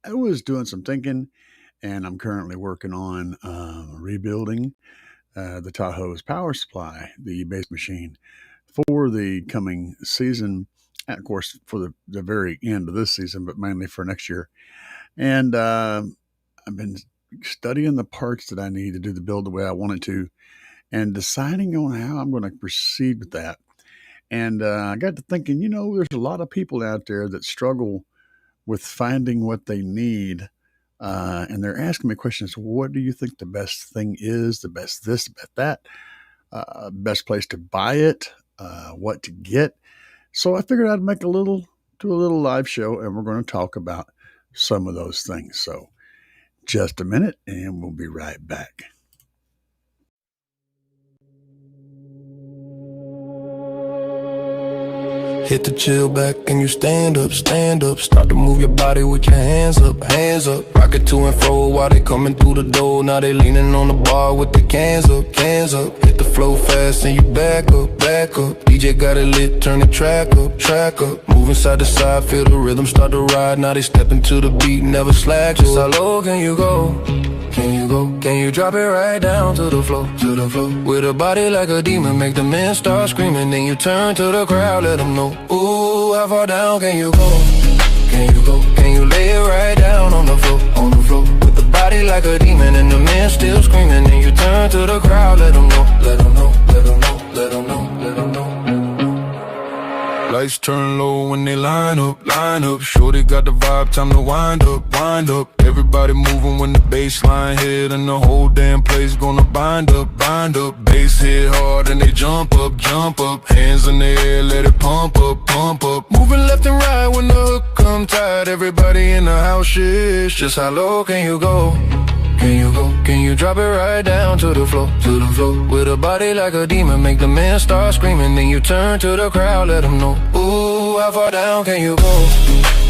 I was doing some thinking, and I'm currently working on rebuilding the Tahoe's power supply, the base machine, for the coming season. And of course, for the very end of this season, but mainly for next year. And I've been studying the parts that I need to do the build the way I want it to, and deciding on how I'm going to proceed with that. And I got to thinking, there's a lot of people out there that struggle with finding what they need. And they're asking me questions. What do you think the best thing is? The best this, the best that, best place to buy it, what to get. So I figured I'd do a little live show, and we're going to talk about some of those things. So just a minute, and we'll be right back. Hit the chill back and you stand up, stand up. Start to move your body with your hands up, hands up. Rock it to and fro while they coming through the door. Now they leaning on the bar with the cans up, cans up. Hit the flow fast and you back up, back up. DJ got it lit, turn the track up, track up. Moving side to side, feel the rhythm start to ride. Now they stepping to the beat, never slack. Just how low can you go? Can you go? Can you drop it right down to the floor, to the floor? With a body like a demon, make the men start screaming. Then you turn to the crowd, let them know. Ooh, how far down can you go? Can you go? Can you lay it right down on the floor, on the floor? With the body like a demon and the men still screaming. Then you turn to the crowd, let them know, let them know, let them know, let them know, let them know. Lights turn low when they line up, line up. Shorty got the vibe, time to wind up, wind up. Everybody moving when the bass line hit, and the whole damn place gonna bind up, bind up. Bass hit hard and they jump up, jump up. Hands in the air, let it pump up, pump up. Moving left and right when the hook come tight. Everybody in the house shit. Just how low can you go? Can you go? Can you drop it right down to the floor, to the floor? With a body like a demon, make the men start screaming. Then you turn to the crowd, let them know. Ooh, how far down can you go?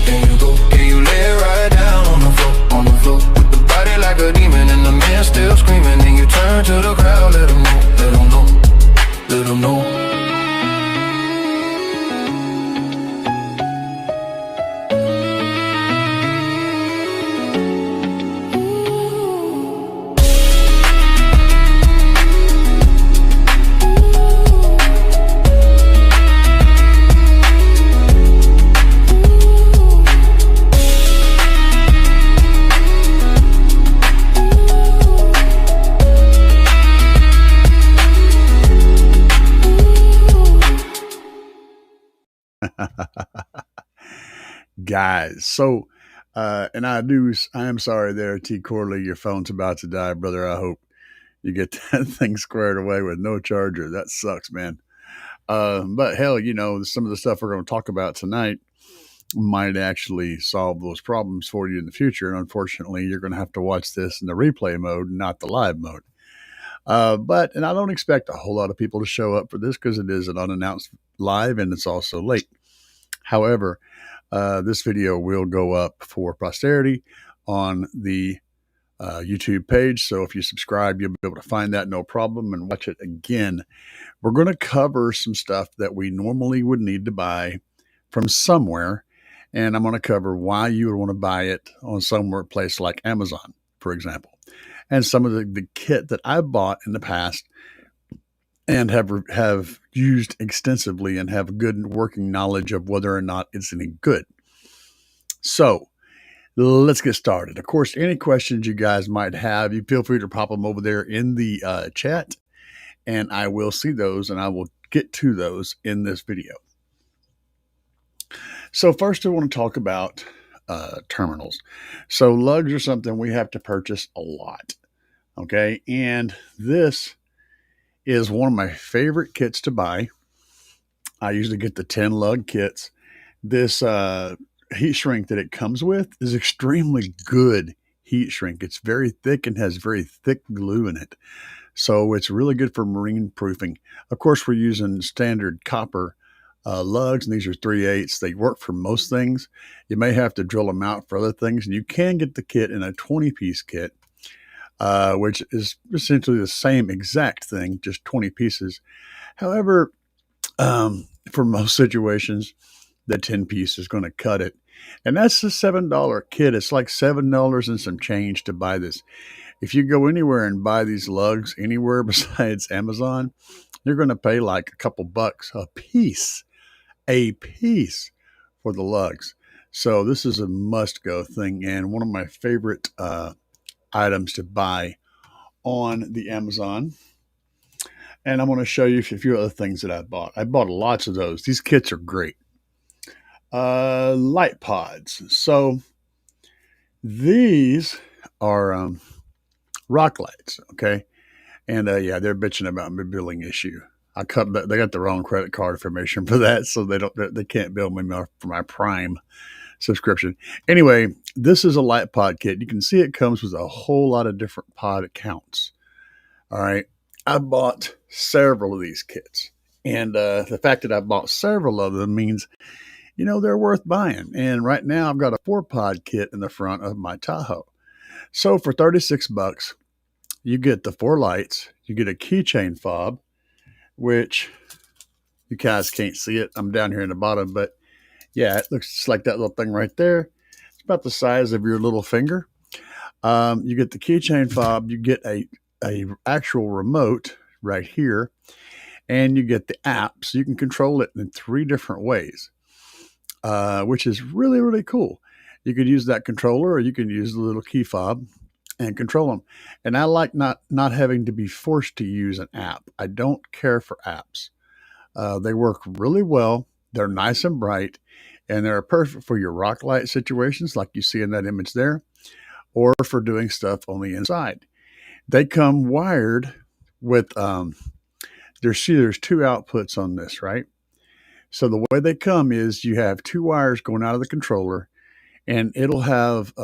Can you go? Can you lay it right down on the floor, on the floor? With the body like a demon and the men still screaming. Then you turn to the crowd, let them know, let them know, let them know. Guys, so and I am sorry there, T Corley, your phone's about to die, brother. I hope you get that thing squared away with no charger. That sucks, man. But hell, some of the stuff we're going to talk about tonight might actually solve those problems for you in the future. And unfortunately, you're going to have to watch this in the replay mode, not the live mode. And I don't expect a whole lot of people to show up for this because it is an unannounced live and it's also late. However, this video will go up for posterity on the YouTube page. So if you subscribe, you'll be able to find that no problem and watch it again. We're going to cover some stuff that we normally would need to buy from somewhere. And I'm going to cover why you would want to buy it on somewhere place like Amazon, for example. And some of the kit that I've bought in the past and have used extensively and have good working knowledge of whether or not it's any good. So let's get started. Of course, any questions you guys might have, you feel free to pop them over there in the chat, and I will see those and I will get to those in this video. So first I want to talk about terminals. So lugs are something we have to purchase a lot. Okay. And this is one of my favorite kits to buy. I usually get the 10 lug kits. This heat shrink that it comes with is extremely good heat shrink. It's very thick and has very thick glue in it. So it's really good for marine proofing. Of course, we're using standard copper lugs, and these are 3/8. They work for most things. You may have to drill them out for other things, and you can get the kit in a 20-piece kit, which is essentially the same exact thing, just 20 pieces. However, for most situations, the 10 piece is going to cut it. And that's a $7 kit. It's like $7 and some change to buy this. If you go anywhere and buy these lugs anywhere besides Amazon, you're going to pay like a couple bucks a piece for the lugs. So this is a must go thing and one of my favorite items to buy on the Amazon. And I'm going to show you a few other things that I bought. I bought lots of those. These kits are great. Light pods. So these are rock lights, okay? And yeah, they're bitching about my billing issue. They got the wrong credit card information for that, so they can't bill me for my Prime subscription. Anyway, this is a light pod kit. You can see it comes with a whole lot of different pod accounts. All right, I bought several of these kits, and the fact that I bought several of them means they're worth buying. And right now, I've got a 4-pod kit in the front of my Tahoe. So for $36, you get the 4 lights, you get a keychain fob, which you guys can't see it. I'm down here in the bottom, but yeah, it looks just like that little thing right there. It's about the size of your little finger. You get the keychain fob, you get a actual remote right here, and you get the app, so you can control it in 3 different ways, which is really, really cool. You could use that controller, or you can use the little key fob and control them. And I like not having to be forced to use an app. I don't care for apps. They work really well. They're nice and bright, and they're perfect for your rock light situations like you see in that image there, or for doing stuff on the inside. They come wired with, there's 2 outputs on this, right? So the way they come is you have 2 wires going out of the controller, and it'll have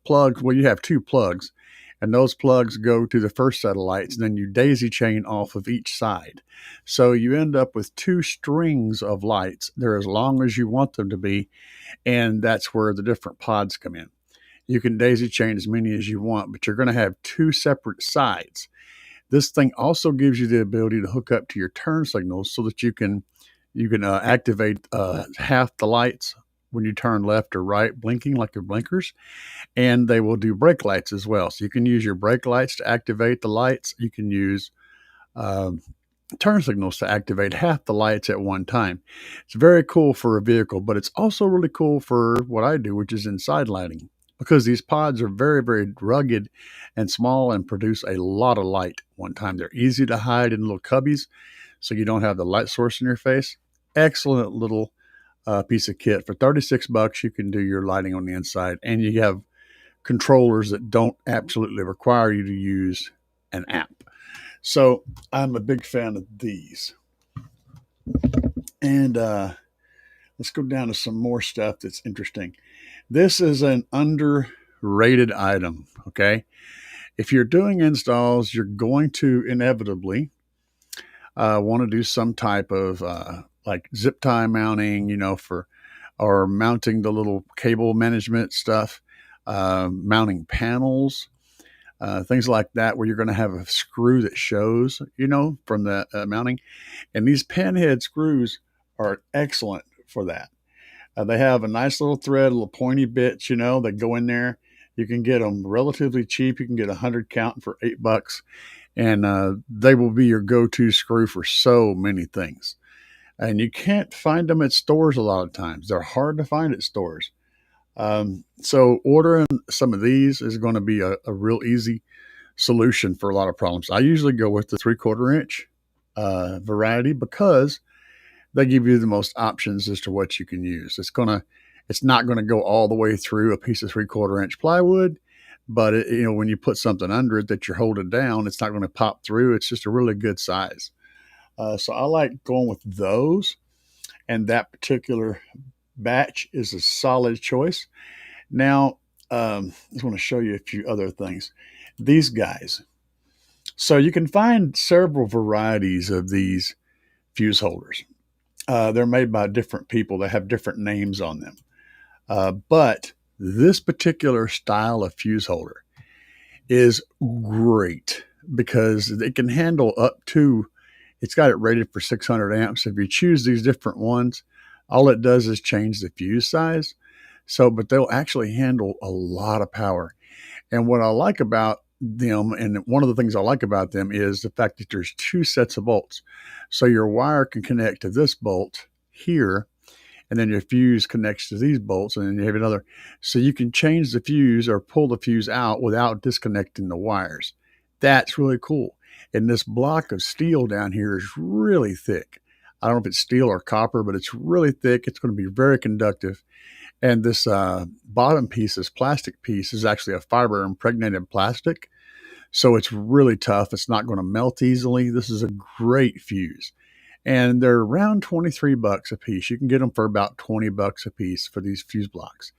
plugs. Well, you have 2 plugs, and those plugs go to the first set of lights, and then you daisy chain off of each side. So you end up with 2 strings of lights. They're as long as you want them to be, and that's where the different pods come in. You can daisy chain as many as you want, but you're going to have 2 separate sides. This thing also gives you the ability to hook up to your turn signals so that you can activate half the lights when you turn left or right, blinking like your blinkers, and they will do brake lights as well. So you can use your brake lights to activate the lights. You can use turn signals to activate half the lights at one time. It's very cool for a vehicle, but it's also really cool for what I do, which is inside lighting, because these pods are very, very rugged and small and produce a lot of light one time. They're easy to hide in little cubbies, so you don't have the light source in your face. Excellent little piece of kit. For $36, you can do your lighting on the inside, and you have controllers that don't absolutely require you to use an app. So I'm a big fan of these. And let's go down to some more stuff that's interesting. This is an underrated item, okay? If you're doing installs, you're going to inevitably want to do some type of like zip tie mounting, or mounting the little cable management stuff, mounting panels, things like that, where you're going to have a screw that shows, from the mounting. And these pinhead screws are excellent for that. They have a nice little thread, little pointy bits, that go in there. You can get them relatively cheap. You can get 100 count for $8, and they will be your go-to screw for so many things. And you can't find them at stores a lot of times. They're hard to find at stores. So ordering some of these is going to be a real easy solution for a lot of problems. I usually go with the 3/4 inch variety because they give you the most options as to what you can use. It's not going to go all the way through a piece of 3/4 inch plywood, but when you put something under it that you're holding down, it's not going to pop through. It's just a really good size. So I like going with those, and that particular batch is a solid choice. Now, I just want to show you a few other things. These guys. So you can find several varieties of these fuse holders. They're made by different people. They have different names on them. But this particular style of fuse holder is great because it can handle up to, it's got it rated for 600 amps. If you choose these different ones, All it does is change the fuse size. So, but they'll actually handle a lot of power. And what I like about them, and one of the things I like about them is the fact that there's two sets of bolts. So your wire can connect to this bolt here, and then your fuse connects to these bolts, and then you have another. So you can change the fuse or pull the fuse out without disconnecting the wires. That's really cool. And this block of steel down here is really thick. I don't know if it's steel or copper, but it's really thick. It's going to be very conductive. And this bottom piece, this plastic piece, is actually a fiber impregnated plastic. So it's really tough. It's not going to melt easily. This is a great fuse. And they're around 23 bucks a piece. You can get them for about 20 bucks a piece for these fuse blocks.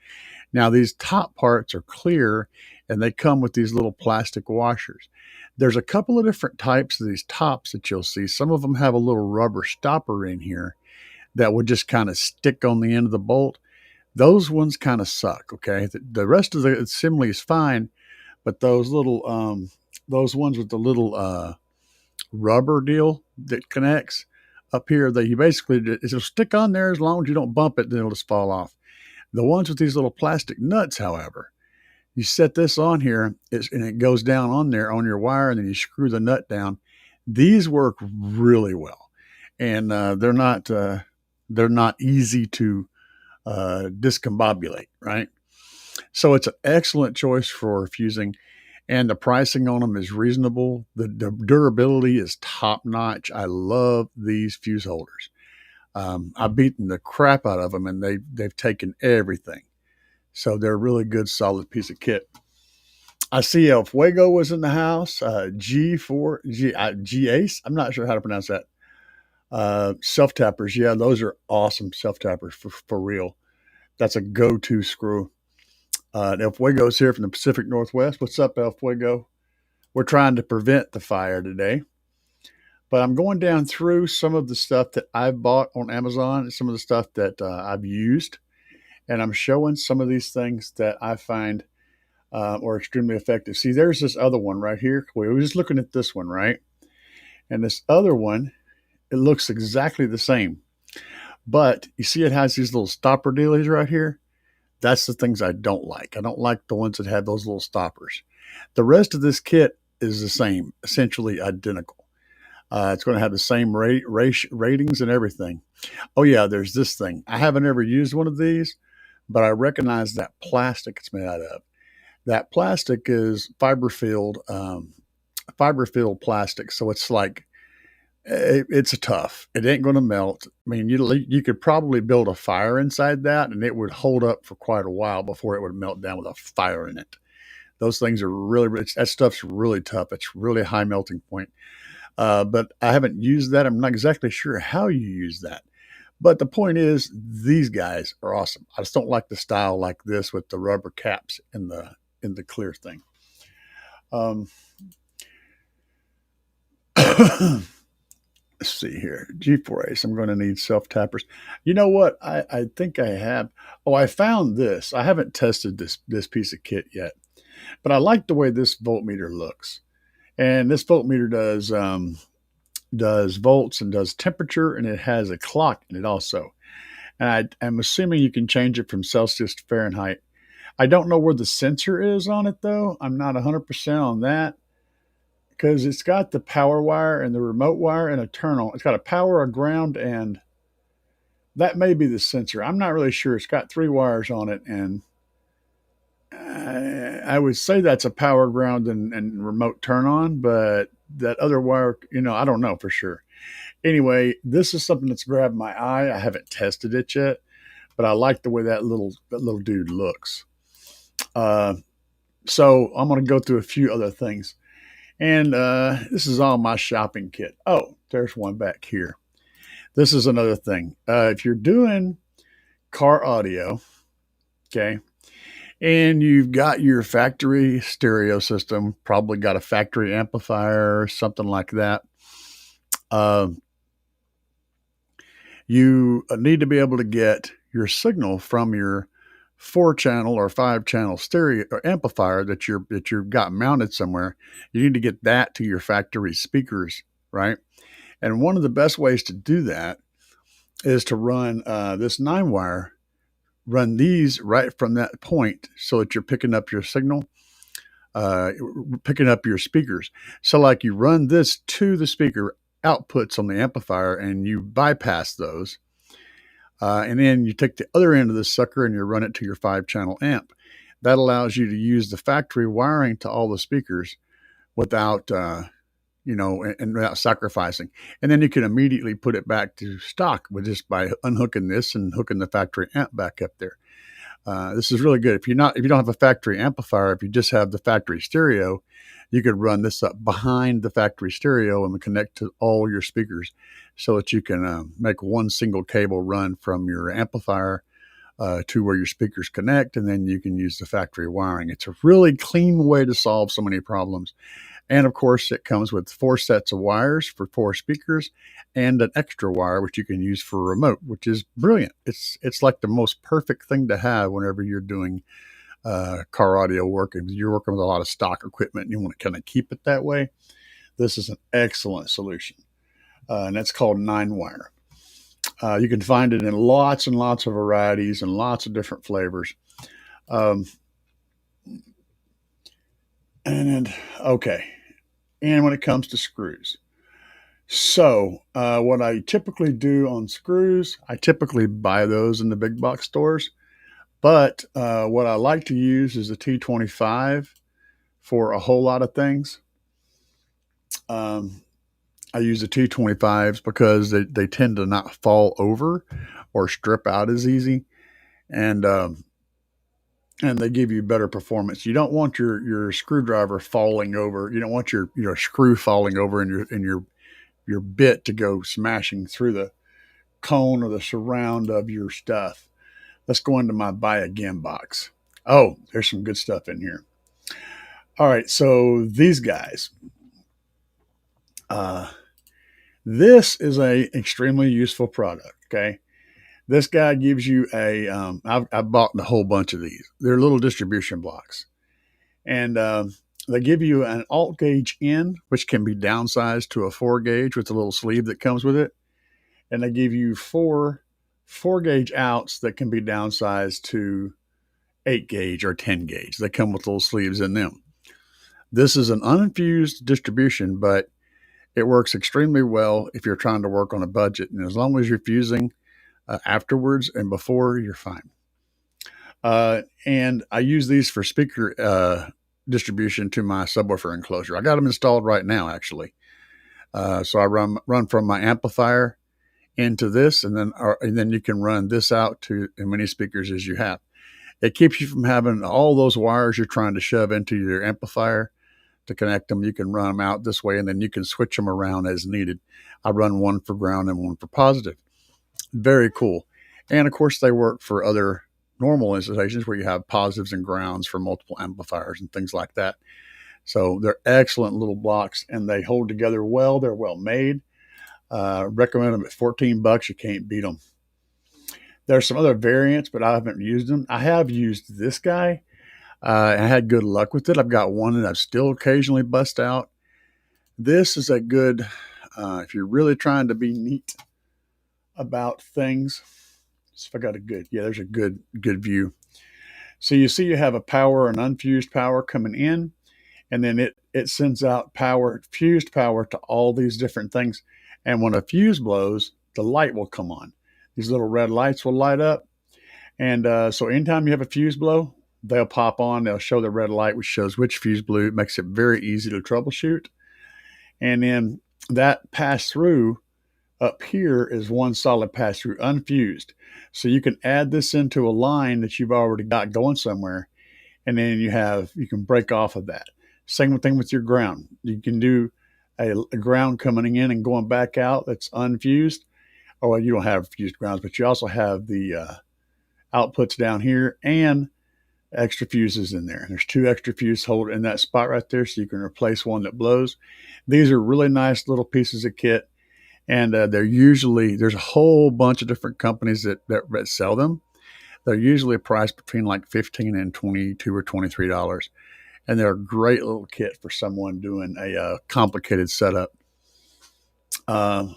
Now, these top parts are clear and they come with these little plastic washers. There's a couple of different types of these tops that you'll see. Some of them have a little rubber stopper in here that would just kind of stick on the end of the bolt. Those ones kind of suck. Okay. The rest of the assembly is fine, but those ones with the little rubber deal that connects up here, that you basically, it'll stick on there as long as you don't bump it, then it'll just fall off. The ones with these little plastic nuts, however, you set this on here and it goes down on there on your wire, and then you screw the nut down. These work really well, and they're not easy to discombobulate, right? So it's an excellent choice for fusing, and the pricing on them is reasonable. The durability is top notch. I love these fuse holders. I've beaten the crap out of them, and they've taken everything. So they're a really good, solid piece of kit. I see El Fuego was in the house. G Ace. I'm not sure how to pronounce that. Self tappers. Yeah, those are awesome self tappers for real. That's a go-to screw. El Fuego's here from the Pacific Northwest. What's up, El Fuego? We're trying to prevent the fire today. But I'm going down through some of the stuff that I've bought on Amazon, some of the stuff that I've used, and I'm showing some of these things that I find are extremely effective. See, there's this other one right here. We were just looking at this one, right? And this other one, it looks exactly the same. But you see it has these little stopper dealies right here. That's the things I don't like. I don't like the ones that have those little stoppers. The rest of this kit is the same, essentially identical. It's going to have the same ratings and everything. Oh, yeah, there's this thing. I haven't ever used one of these, but I recognize that plastic it's made out of. That plastic is fiber-filled plastic. So it's like, it's a tough. It ain't going to melt. I mean, you could probably build a fire inside that, and it would hold up for quite a while before it would melt down with a fire in it. Those things are that stuff's really tough. It's really high melting point. But I haven't used that. I'm not exactly sure how you use that. But the point is, these guys are awesome. I just don't like the style like this with the rubber caps in the clear thing. Let's see here. G4Ace. I'm going to need self tappers. You know what? I think I have. Oh, I found this. I haven't tested this piece of kit yet, but I like the way this voltmeter looks. And this voltmeter does volts and does temperature, and it has a clock in it also. And I'm assuming you can change it from Celsius to Fahrenheit. I don't know where the sensor is on it, though. I'm not 100% on that, because it's got the power wire and the remote wire and a turn on. It's got a power, a ground, and that may be the sensor. I'm not really sure. It's got 3 wires on it, and I would say that's a power, ground, and remote turn on, but that other wire, I don't know for sure. Anyway, this is something that's grabbed my eye. I haven't tested it yet, but I like the way that little dude looks. So I'm going to go through a few other things. And this is all my shopping kit. Oh, there's one back here. This is another thing. If you're doing car audio, okay, and you've got your factory stereo system, probably got a factory amplifier or something like that, you need to be able to get your signal from your 4-channel or 5-channel stereo or amplifier that you've got mounted somewhere. You need to get that to your factory speakers, right? And one of the best ways to do that is to run this 9 wire, run these right from that point so that you're picking up your signal, uh, picking up your speakers. So, like, you run this to the speaker outputs on the amplifier and you bypass those. And then you take the other end of this sucker and you run it to your 5 channel amp. That allows you to use the factory wiring to all the speakers without, and without sacrificing. And then you can immediately put it back to stock with just by unhooking this and hooking the factory amp back up there. This is really good. If you don't have a factory amplifier, if you just have the factory stereo, you could run this up behind the factory stereo and connect to all your speakers, so that you can make one single cable run from your amplifier to where your speakers connect, and then you can use the factory wiring. It's a really clean way to solve so many problems. And of course, it comes with 4 sets of wires for 4 speakers and an extra wire, which you can use for a remote, which is brilliant. It's like the most perfect thing to have whenever you're doing car audio work. If you're working with a lot of stock equipment and you want to kind of keep it that way, this is an excellent solution. And that's called 9 wire. You can find it in lots and lots of varieties and lots of different flavors. Um, and okay. And when it comes to screws, so what I typically do on screws, I typically buy those in the big box stores. But what I like to use is the T25 for a whole lot of things. Um, I use the T25s because they tend to not fall over or strip out as easy, and they give you better performance. You don't want your screwdriver falling over. You don't want your screw falling over and your bit to go smashing through the cone or the surround of your stuff. Let's go into my buy again box. Oh, there's some good stuff in here. All right, so these guys. Uh, this is a extremely useful product. Okay, this guy gives you a. I've bought a whole bunch of these. They're little distribution blocks, and they give you an alt gauge in, which can be downsized to a 4 gauge with a little sleeve that comes with it, and they give you four gauge outs that can be downsized to 8 gauge or 10 gauge. They come with little sleeves in them. This is an uninfused distribution, but it works extremely well if you're trying to work on a budget. And as long as you're fusing afterwards and before, you're fine. And I use these for speaker distribution to my subwoofer enclosure. I got them installed right now, actually. So I run from my amplifier into this, and then you can run this out to as many speakers as you have. It keeps you from having all those wires you're trying to shove into your amplifier to connect them. You can run them out this way, and then you can switch them around as needed. I run one for ground and one for positive. Very cool. And of course, they work for other normal installations where you have positives and grounds for multiple amplifiers and things like that. So they're excellent little blocks, and they hold together well. They're well made. Recommend them at $14. You can't beat them. There's some other variants, but I haven't used them. I have used this guy. I had good luck with it. I've got one that I've still occasionally bust out. This is a good, if you're really trying to be neat about things. So if I got a good, yeah, there's a good view. So you see you have a power, an unfused power coming in, and then it sends out power, fused power to all these different things. And when a fuse blows, the light will come on. These little red lights will light up. And so anytime you have a fuse blow, they'll pop on. They'll show the red light, which shows which fuse blew. It makes it very easy to troubleshoot. And then that pass through up here is one solid pass through, unfused. So you can add this into a line that you've already got going somewhere, and then you can break off of that. Same thing with your ground. You can do a ground coming in and going back out that's unfused. Oh, well, you don't have fused grounds, but you also have the outputs down here and extra fuses in there. There's 2 extra fuse holders in that spot right there, so you can replace one that blows. These are really nice little pieces of kit, and there's a whole bunch of different companies that sell them. They're usually priced between like $15 and $22 or $23, and they're a great little kit for someone doing a complicated setup. And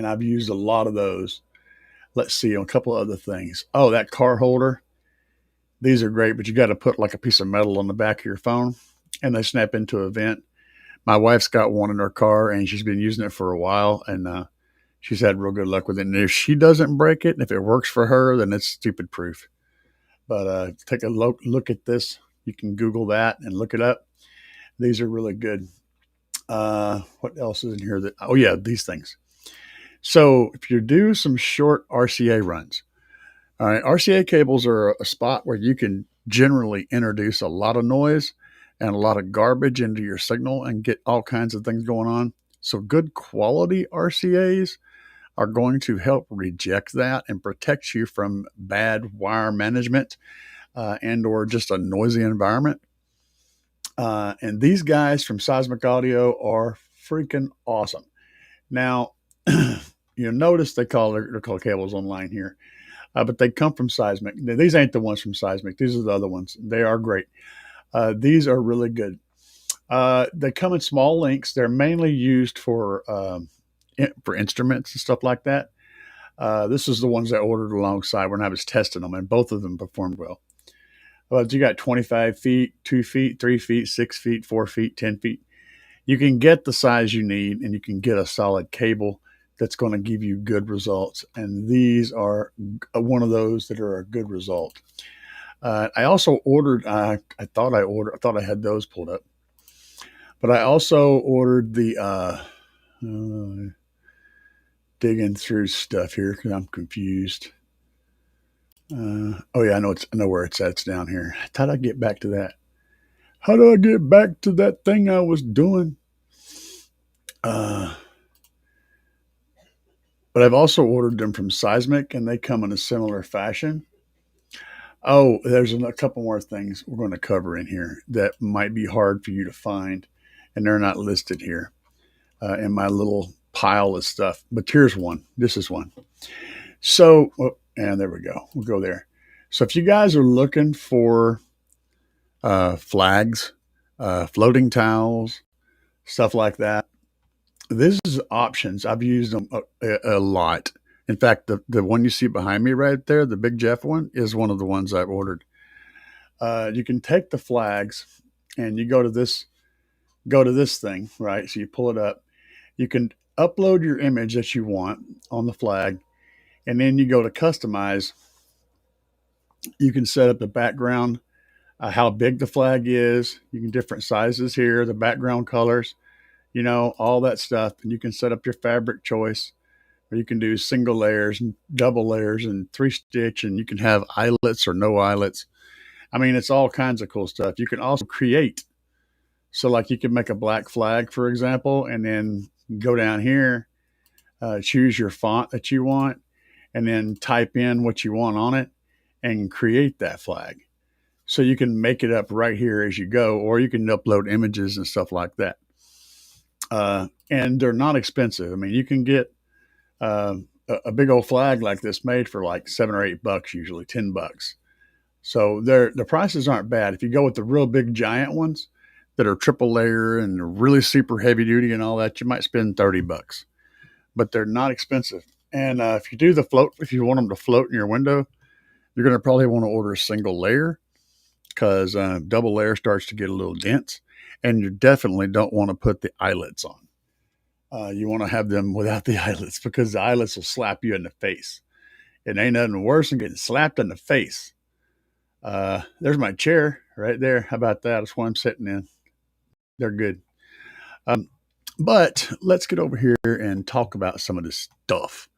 I've used a lot of those. Let's see, a couple other things. Oh, that car holder. These are great, but you got to put like a piece of metal on the back of your phone and they snap into a vent. My wife's got one in her car and she's been using it for a while and she's had real good luck with it. And if she doesn't break it, if it works for her, then it's stupid proof. But take a look at this. You can Google that and look it up. These are really good. What else is in here? That oh yeah, these things. So if you do some short RCA runs, all right, RCA cables are a spot where you can generally introduce a lot of noise and a lot of garbage into your signal and get all kinds of things going on. So good quality RCAs are going to help reject that and protect you from bad wire management and or just a noisy environment. And these guys from Seismic Audio are freaking awesome. Now, you notice they're called cables online here, but they come from Seismic. These ain't the ones from Seismic. These are the other ones. They are great. These are really good. They come in small links. They're mainly used for instruments and stuff like that. This is the ones I ordered alongside when I was testing them, and both of them performed well. But you got 25 feet, 2 feet, 3 feet, 6 feet, 4 feet, 10 feet. You can get the size you need and you can get a solid cable that's going to give you good results. And these are one of those that are a good result. I also ordered, I thought I had those pulled up, but I also ordered the, digging through stuff here because I'm confused. Oh yeah, I know where it's at. It's down here. How did I get back to that? How do I get back to that thing I was doing? But I've also ordered them from Seismic, and they come in a similar fashion. Oh, there's a couple more things we're going to cover in here that might be hard for you to find, and they're not listed here in my little pile of stuff. But here's one. This is one. So, and there we go. We'll go there. So if you guys are looking for flags, floating towels, stuff like that, this is options. I've used them a lot. In fact, the one you see behind me right there, the Big Jeff one, is one of the ones I've ordered. You can take the flags and you go to this thing, right? So you pull it up. You can upload your image that you want on the flag, and then you go to customize. You can set up the background, how big the flag is. You can different sizes here, the background colors, all that stuff. And you can set up your fabric choice, or you can do single layers and double layers and 3-stitch, and you can have eyelets or no eyelets. I mean, it's all kinds of cool stuff. You can also create. So like you can make a black flag, for example, and then go down here, choose your font that you want, and then type in what you want on it and create that flag. So you can make it up right here as you go, or you can upload images and stuff like that. And they're not expensive. I mean, you can get a big old flag like this made for like $7 or $8, usually $10. So the prices aren't bad. If you go with the real big giant ones that are triple layer and really super heavy duty and all that, you might spend $30. But they're not expensive. And if you do the float, if you want them to float in your window, you're going to probably want to order a single layer because double layer starts to get a little dense. And you definitely don't want to put the eyelets on. You want to have them without the eyelets because the eyelets will slap you in the face. It ain't nothing worse than getting slapped in the face. There's my chair right there. How about that? That's what I'm sitting in. They're good. But let's get over here and talk about some of this stuff.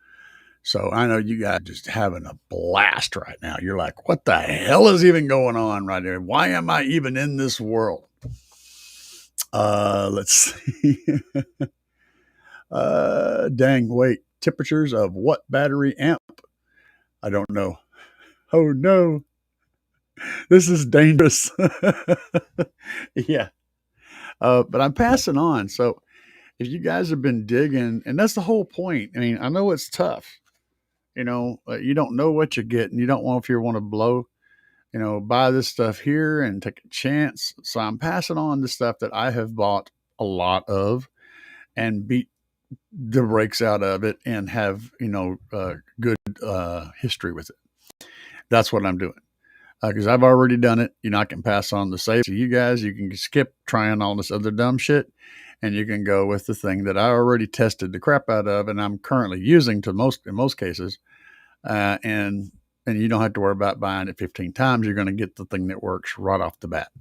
So I know you guys just having a blast right now. You're like, what the hell is even going on right there? Why am I even in this world? Let's see. Dang, wait. Temperatures of what battery amp? I don't know. Oh no. This is dangerous. Yeah. But I'm passing on. So if you guys have been digging, and that's the whole point. I mean, I know it's tough. You don't know what you're getting. You don't want if you want to blow, buy this stuff here and take a chance. So I'm passing on the stuff that I have bought a lot of and beat the breaks out of it and have, good history with it. That's what I'm doing. Because I've already done it. I can pass on the save to you guys. You can skip trying all this other dumb shit, and you can go with the thing that I already tested the crap out of, and I'm currently using in most cases. And you don't have to worry about buying it 15 times. You're going to get the thing that works right off the bat.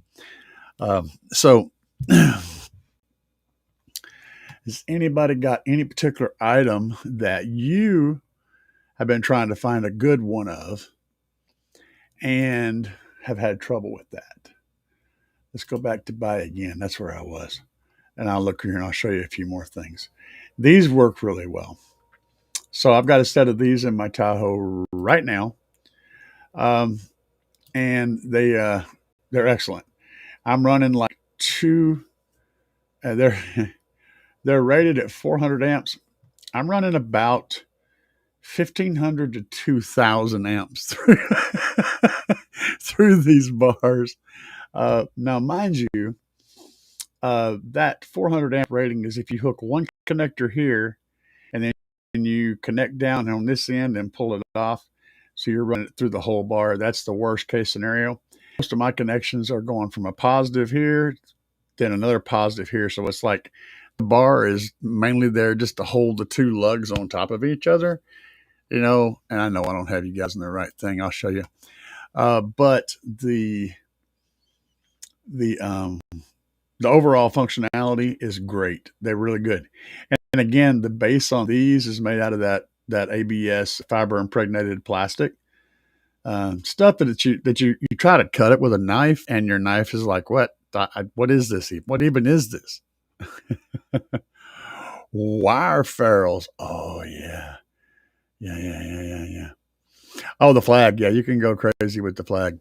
So, has anybody got any particular item that you have been trying to find a good one of and have had trouble with that? Let's go back to buy again. That's where I was. And I'll look here and I'll show you a few more things. These work really well. So I've got a set of these in my Tahoe right now. And they're excellent. I'm running like two. They're they're rated at 400 amps. I'm running about 1,500 to 2,000 amps through these bars. Now, mind you, that 400 amp rating is if you hook one connector here and then you connect down on this end and pull it off. So you're running it through the whole bar. That's the worst case scenario. Most of my connections are going from a positive here, then another positive here. So it's like the bar is mainly there just to hold the two lugs on top of each other, and I know I don't have you guys in the right thing. I'll show you. But the overall functionality is great. They're really good. And again, the base on these is made out of that ABS fiber impregnated plastic. Stuff that you try to cut it with a knife, and your knife is like, what is this? What even is this? Wire ferrules. Oh yeah. Yeah. Oh, the flag. Yeah, you can go crazy with the flag.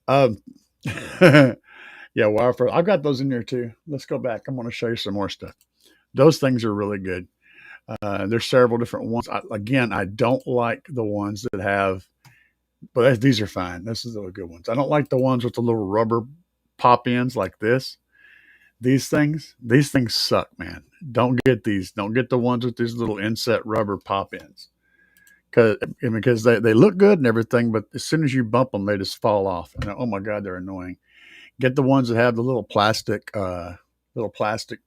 Um, yeah, wire ferrule. I've got those in there too. Let's go back. I'm going to show you some more stuff. Those things are really good. There's several different ones. I don't like the ones that have, but these are fine. This is the good ones. I don't like the ones with the little rubber pop ins like this. These things suck, man. Don't get these. Don't get the ones with these little inset rubber pop ins. Because they look good and everything, but as soon as you bump them, they just fall off. And oh my God, they're annoying. Get the ones that have the little plastic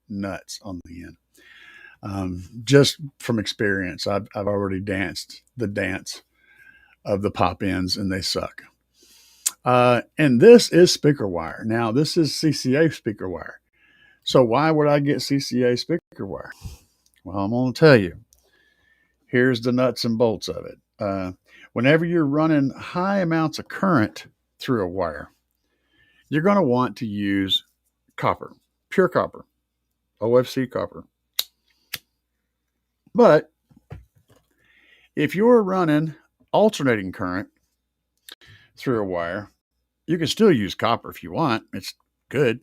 nuts on the end. Just from experience, I've already danced the dance of the pop ins, and they suck. And this is speaker wire. Now, this is CCA speaker wire. So why would I get CCA speaker wire? Well, I'm going to tell you. Here's the nuts and bolts of it. Whenever you're running high amounts of current through a wire, you're going to want to use copper, pure copper, OFC copper. But if you're running alternating current through a wire, you can still use copper if you want. It's good.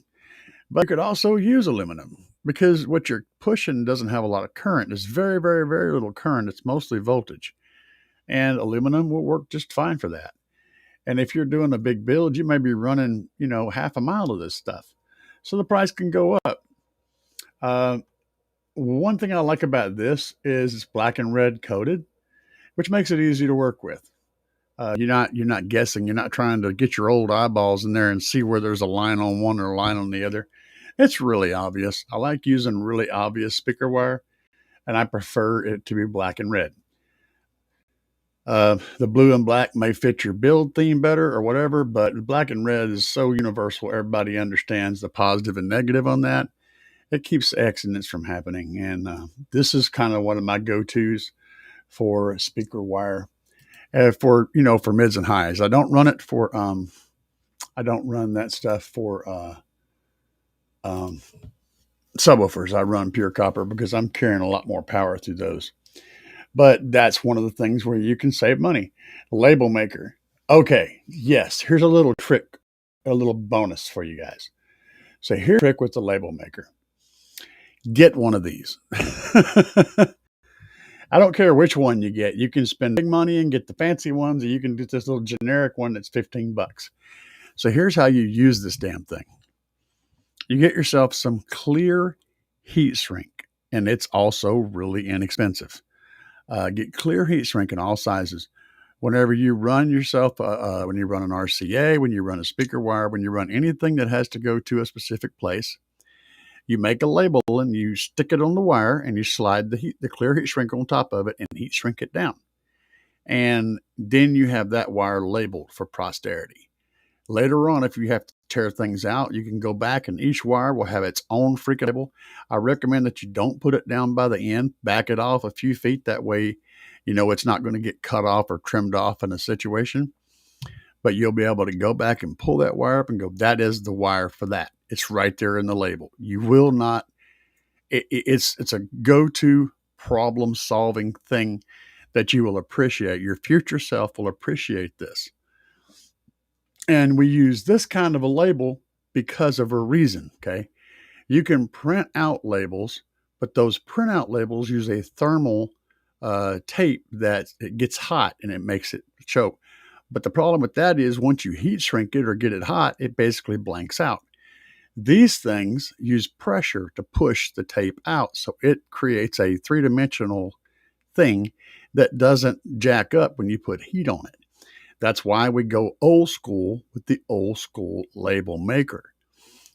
But you could also use aluminum because what you're pushing doesn't have a lot of current. There's very, very, very little current. It's mostly voltage. And aluminum will work just fine for that. And if you're doing a big build, you may be running, half a mile of this stuff. So the price can go up. One thing I like about this is it's black and red coated, which makes it easy to work with. You're not guessing. You're not trying to get your old eyeballs in there and see where there's a line on one or a line on the other. It's really obvious. I like using really obvious speaker wire, and I prefer it to be black and red. The blue and black may fit your build theme better or whatever, but black and red is so universal. Everybody understands the positive and negative on that. It keeps accidents from happening. And this is kind of one of my go-tos for speaker wire for mids and highs. I don't run it for, I don't run that stuff for subwoofers. I run pure copper because I'm carrying a lot more power through those. But that's one of the things where you can save money. Label maker. Okay, yes, here's a little trick, a little bonus for you guys. So here's a trick with the label maker. Get one of these. I don't care which one you get. You can spend big money and get the fancy ones, or you can get this little generic one that's $15. So here's how you use this damn thing. You get yourself some clear heat shrink. and it's also really inexpensive. Get clear heat shrink in all sizes. Whenever you run yourself, when you run an RCA, when you run a speaker wire, when you run anything that has to go to a specific place, you make a label and you stick it on the wire and you slide the clear heat shrink on top of it and heat shrink it down. And then you have that wire labeled for posterity. Later on, if you have to tear things out, you can go back and each wire will have its own freaking label. I recommend that you don't put it down by the end, back it off a few feet. That way, you know it's not going to get cut off or trimmed off in a situation. But you'll be able to go back and pull that wire up and go, that is the wire for that. It's right there in the label. You will not, it's a go-to problem solving thing that you will appreciate. Your future self will appreciate this. And we use this kind of a label because of a reason, okay? You can print out labels, but those printout labels use a thermal tape that it gets hot and it makes it choke. But the problem with that is once you heat shrink it or get it hot, it basically blanks out. These things use pressure to push the tape out, so it creates a three-dimensional thing that doesn't jack up when you put heat on it. That's why we go old school with the old school label maker.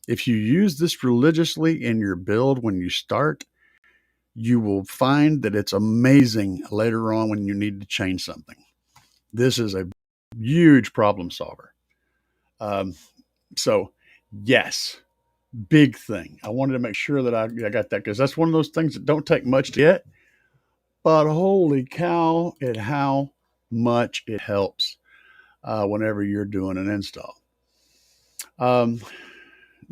If you use this religiously in your build when you start, you will find that it's amazing later on when you need to change something. This is a huge problem solver. So, yes, big thing. I wanted to make sure that I got that because that's one of those things that don't take much to get. But holy cow, how much it helps whenever you're doing an install. Let's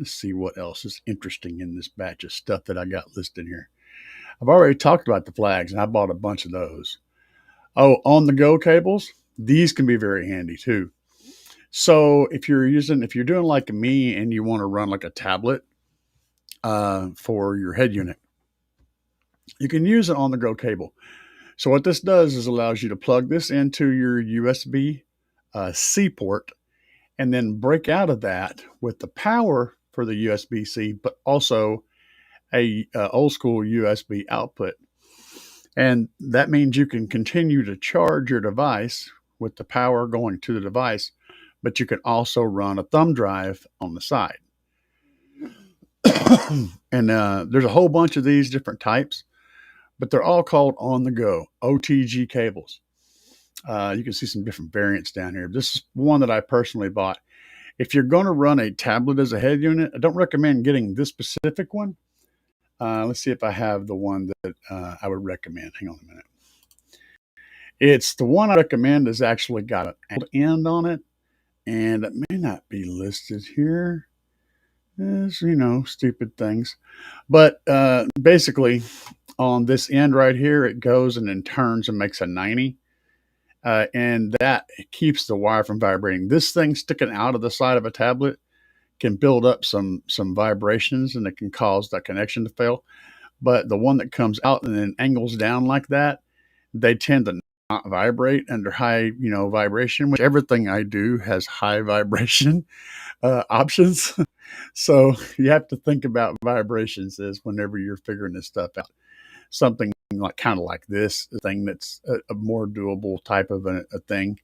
see what else is interesting in this batch of stuff that I got listed here. I've already talked about the flags, and I bought a bunch of those. Oh, on the go cables, these can be very handy too. So if you're doing like me and you want to run like a tablet for your head unit, you can use an on the go cable. So what this does is allows you to plug this into your USB C port and then break out of that with the power for the USB-C, but also a old school USB output. And that means you can continue to charge your device with the power going to the device, but you can also run a thumb drive on the side. And there's a whole bunch of these different types, but they're all called on the go OTG cables. You can see some different variants down here. This is one that I personally bought. If you're going to run a tablet as a head unit, I don't recommend getting this specific one. Let's see if I have the one that I would recommend. Hang on a minute. It's the one I recommend has actually got an end on it, and it may not be listed here. As stupid things. But basically, on this end right here, it goes and then turns and makes a 90. And that keeps the wire from vibrating. This thing sticking out of the side of a tablet can build up some vibrations, and it can cause that connection to fail. But the one that comes out and then angles down like that, they tend to not vibrate under high, vibration, which everything I do has high vibration options. So you have to think about vibrations as whenever you're figuring this stuff out. Something like kind of like this, a thing that's a more doable type of a thing.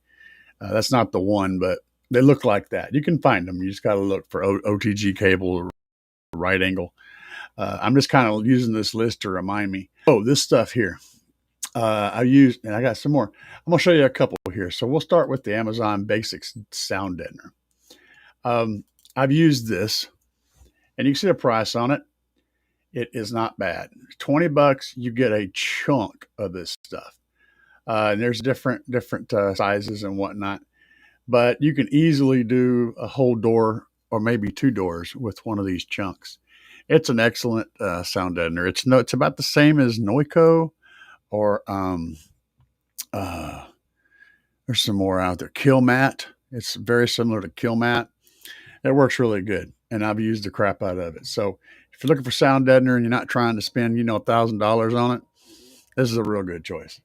That's not the one, but they look like that. You can find them. You just got to look for OTG cable or right angle. I'm just kind of using this list to remind me. Oh, this stuff here. I used, and I got some more. I'm going to show you a couple here. So we'll start with the Amazon Basics sound deadener. I've used this, and you can see the price on it. It is not bad. $20, you get a chunk of this stuff. And there's different sizes and whatnot, but you can easily do a whole door or maybe two doors with one of these chunks. It's an excellent sound deadener. It's about the same as Noico or there's some more out there. Killmat. It's very similar to Killmat. It works really good, and I've used the crap out of it. So if you're looking for sound deadener and you're not trying to spend, $1,000 on it, this is a real good choice.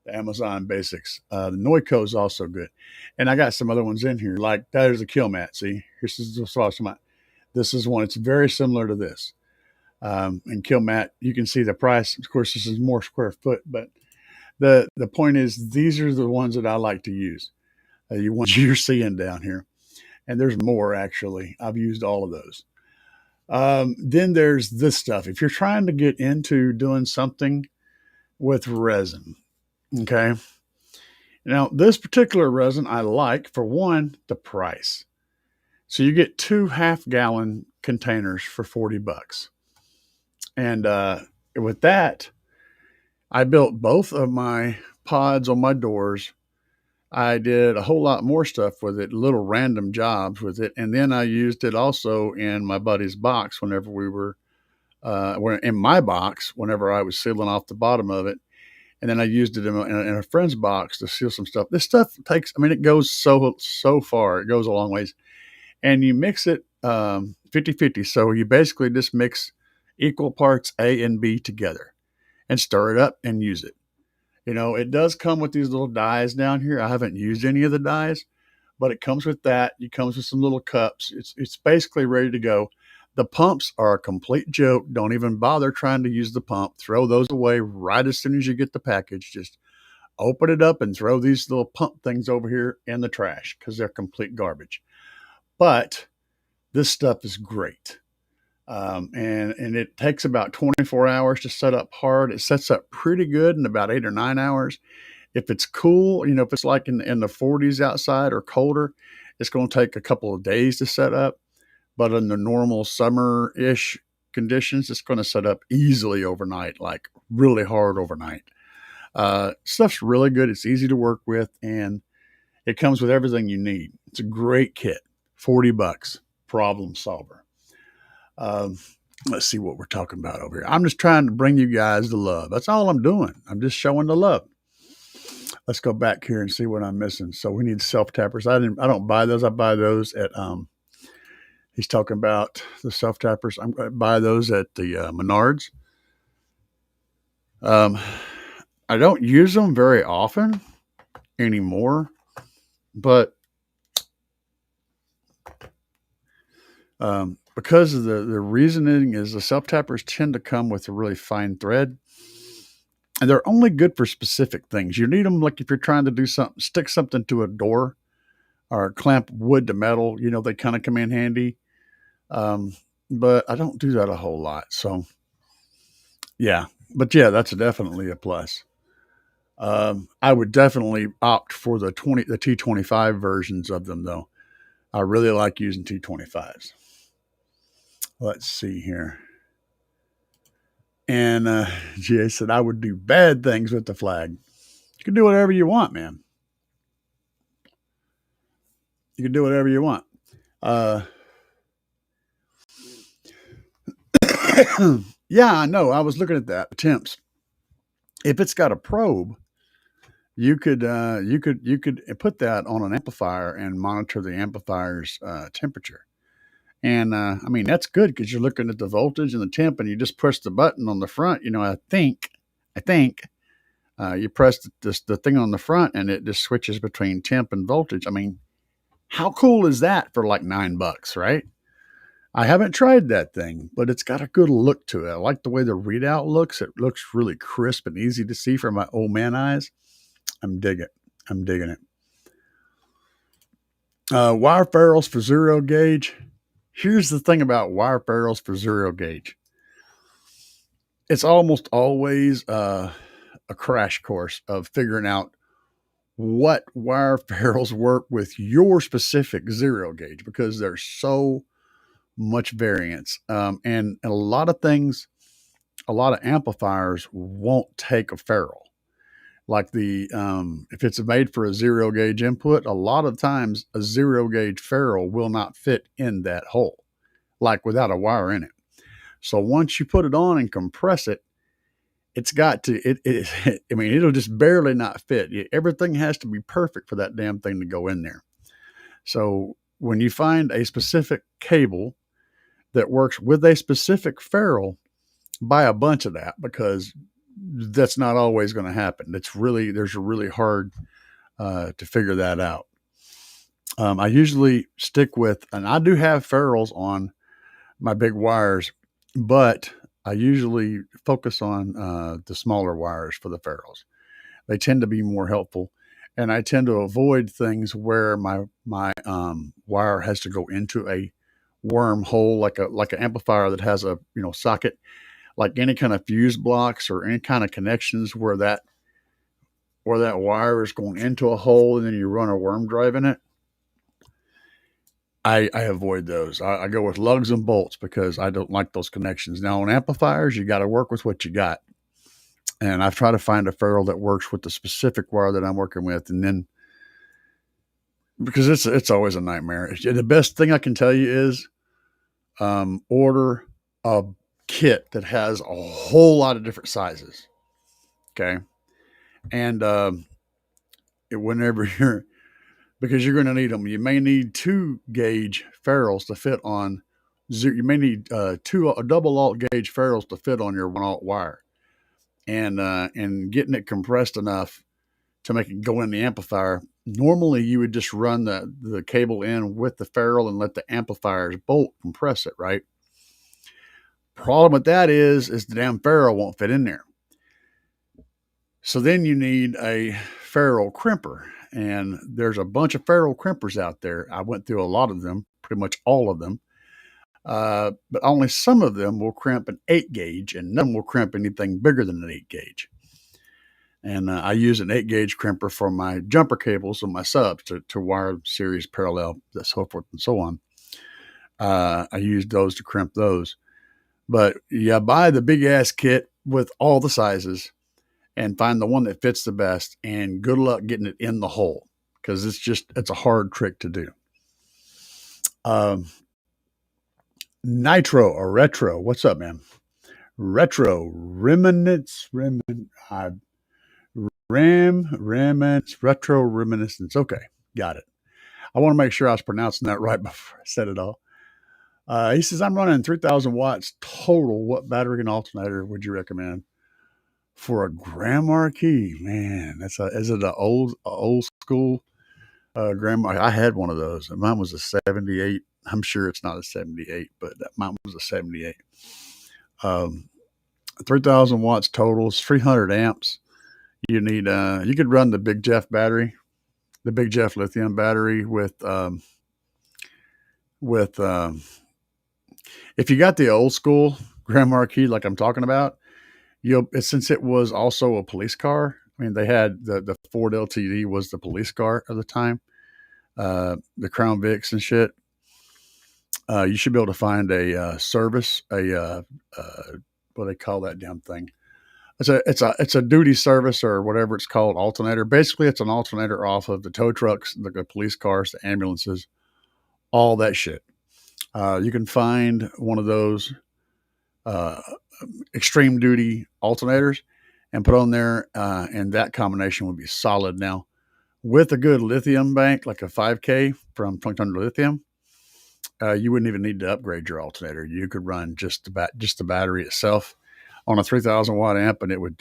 The Amazon Basics. The Noico is also good. And I got some other ones in here. Like there's a Killmat. See, this is one. It's very similar to this. And kill mat, you can see the price. Of course, this is more square foot, but the point is, these are the ones that I like to use. You ones you're seeing down here, and there's more actually. I've used all of those. Then there's this stuff. If you're trying to get into doing something with resin, okay. Now this particular resin I like, for one, the price. So you get 2 half-gallon containers for $40, and with that, I built both of my pods on my doors. I did a whole lot more stuff with it, little random jobs with it, and then I used it also in my buddy's box whenever we were in my box whenever I was sealing off the bottom of it, and then I used it in a friend's box to seal some stuff. This stuff takes, I mean, it goes so far. It goes a long ways, and you mix it 50-50. So you basically just mix equal parts A and B together and stir it up and use it. You know, it does come with these little dies down here. I haven't used any of the dies, but it comes with that. It comes with some little cups. It's basically ready to go. The pumps are a complete joke. Don't even bother trying to use the pump. Throw those away right as soon as you get the package. Just open it up and throw these little pump things over here in the trash because they're complete garbage. But this stuff is great. And it takes about 24 hours to set up hard. It sets up pretty good in about 8 or 9 hours. If it's cool, you know, if it's like in the 40s outside or colder, it's going to take a couple of days to set up. But in the normal summer-ish conditions, it's going to set up easily overnight, like really hard overnight. Stuff's really good. It's easy to work with, and it comes with everything you need. It's a great kit. $40, problem solver. Um, let's see what we're talking about over here. I'm just trying to bring you guys the love. That's all I'm doing. I'm just showing the love. Let's go back here and see what I'm missing. So we need self tappers. I don't buy those. I buy those at he's talking about the self tappers. I'm going to buy those at the Menards. Um, I don't use them very often anymore, but because of the reasoning is the self tappers tend to come with a really fine thread, and they're only good for specific things. You need them like if you're trying to do something, stick something to a door or clamp wood to metal. You know, they kind of come in handy. Um, but I don't do that a whole lot. So yeah, but yeah, that's definitely a plus. I would definitely opt for the T25 versions of them though. I really like using T25s. Let's see here. And GA said, I would do bad things with the flag. You can do whatever you want, man. You can do whatever you want. Yeah, I know. I was looking at that. Temps. If it's got a probe, you could put that on an amplifier and monitor the amplifier's temperature. And I mean that's good because you're looking at the voltage and the temp, and you just push the button on the front. You know, I think you press the thing on the front, and it just switches between temp and voltage. I mean, how cool is that for like $9, right? I haven't tried that thing, but it's got a good look to it. I like the way the readout looks. It looks really crisp and easy to see from my old man eyes. I'm digging it. I'm digging it. Wire ferrules for zero gauge. Here's the thing about wire ferrules for zero gauge. It's almost always a crash course of figuring out what wire ferrules work with your specific zero gauge because there's so much variance. And a lot of things, a lot of amplifiers won't take a ferrule. Like if it's made for a zero gauge input, a lot of times a zero gauge ferrule will not fit in that hole, like without a wire in it. So once you put it on and compress it, it's got to I mean, it'll just barely not fit. Everything has to be perfect for that damn thing to go in there. So when you find a specific cable that works with a specific ferrule, buy a bunch of that because that's not always going to happen. There's a really hard to figure that out. I usually stick with, and I do have ferrules on my big wires, but I usually focus on the smaller wires for the ferrules. They tend to be more helpful, and I tend to avoid things where my wire has to go into a wormhole, like an amplifier that has a socket, like any kind of fuse blocks or any kind of connections where that wire is going into a hole and then you run a worm drive in it. I avoid those. I go with lugs and bolts because I don't like those connections. Now on amplifiers, you got to work with what you got, and I've tried to find a ferrule that works with the specific wire that I'm working with, and then because it's always a nightmare. The best thing I can tell you is order a kit that has a whole lot of different sizes. Okay, and whenever you're because you're going to need them. You may need 2 gauge ferrules to fit on. You may need two double alt gauge ferrules to fit on your 1 alt wire, and getting it compressed enough to make it go in the amplifier. Normally, you would just run the cable in with the ferrule and let the amplifier's bolt compress it. Right. Problem with that is the damn ferrule won't fit in there. So then you need a ferrule crimper, and there's a bunch of ferrule crimpers out there. I went through a lot of them, pretty much all of them, but only some of them will crimp an 8 gauge, and none will crimp anything bigger than an 8 gauge. And I use an 8 gauge crimper for my jumper cables and my subs to wire series parallel, so forth and so on. I use those to crimp those. But yeah, buy the big ass kit with all the sizes and find the one that fits the best, and good luck getting it in the hole because it's a hard trick to do. Nitro or retro, what's up, man? Retro reminiscence, retro reminiscence. Okay, got it. I want to make sure I was pronouncing that right before I said it all. He says, I'm running 3,000 watts total. What battery and alternator would you recommend? For a Grand Marquis, man, is it an old school Grand Marquis? I had one of those, and mine was a 78. I'm sure it's not a 78, but mine was a 78. 3,000 watts total, 300 amps. You need you could run the Big Jeff battery, the Big Jeff lithium battery with if you got the old school Grand Marquis like I'm talking about, since it was also a police car. I mean, they had the Ford LTD was the police car at the time, the Crown Vics and shit. You should be able to find a service, what do they call that damn thing? It's a duty service or whatever it's called, alternator. Basically, it's an alternator off of the tow trucks, the police cars, the ambulances, all that shit. You can find one of those extreme duty alternators and put on there, and that combination would be solid. Now, with a good lithium bank, like a 5K from Plunked Under Lithium, you wouldn't even need to upgrade your alternator. You could run just the battery itself on a 3,000 watt amp, and it would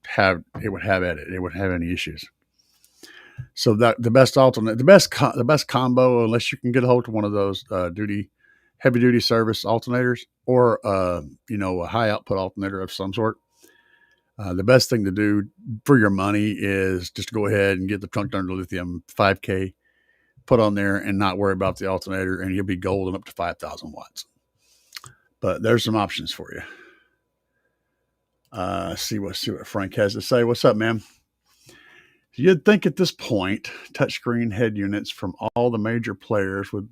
have at it. It wouldn't have any issues. So that the best combo, unless you can get a hold of one of those heavy duty service alternators or a high output alternator of some sort. The best thing to do for your money is just go ahead and get the Plunked Under Lithium 5K put on there and not worry about the alternator, and you'll be golden up to 5,000 watts. But there's some options for you. See what Frank has to say. What's up, man? You'd think at this point, touchscreen head units from all the major players would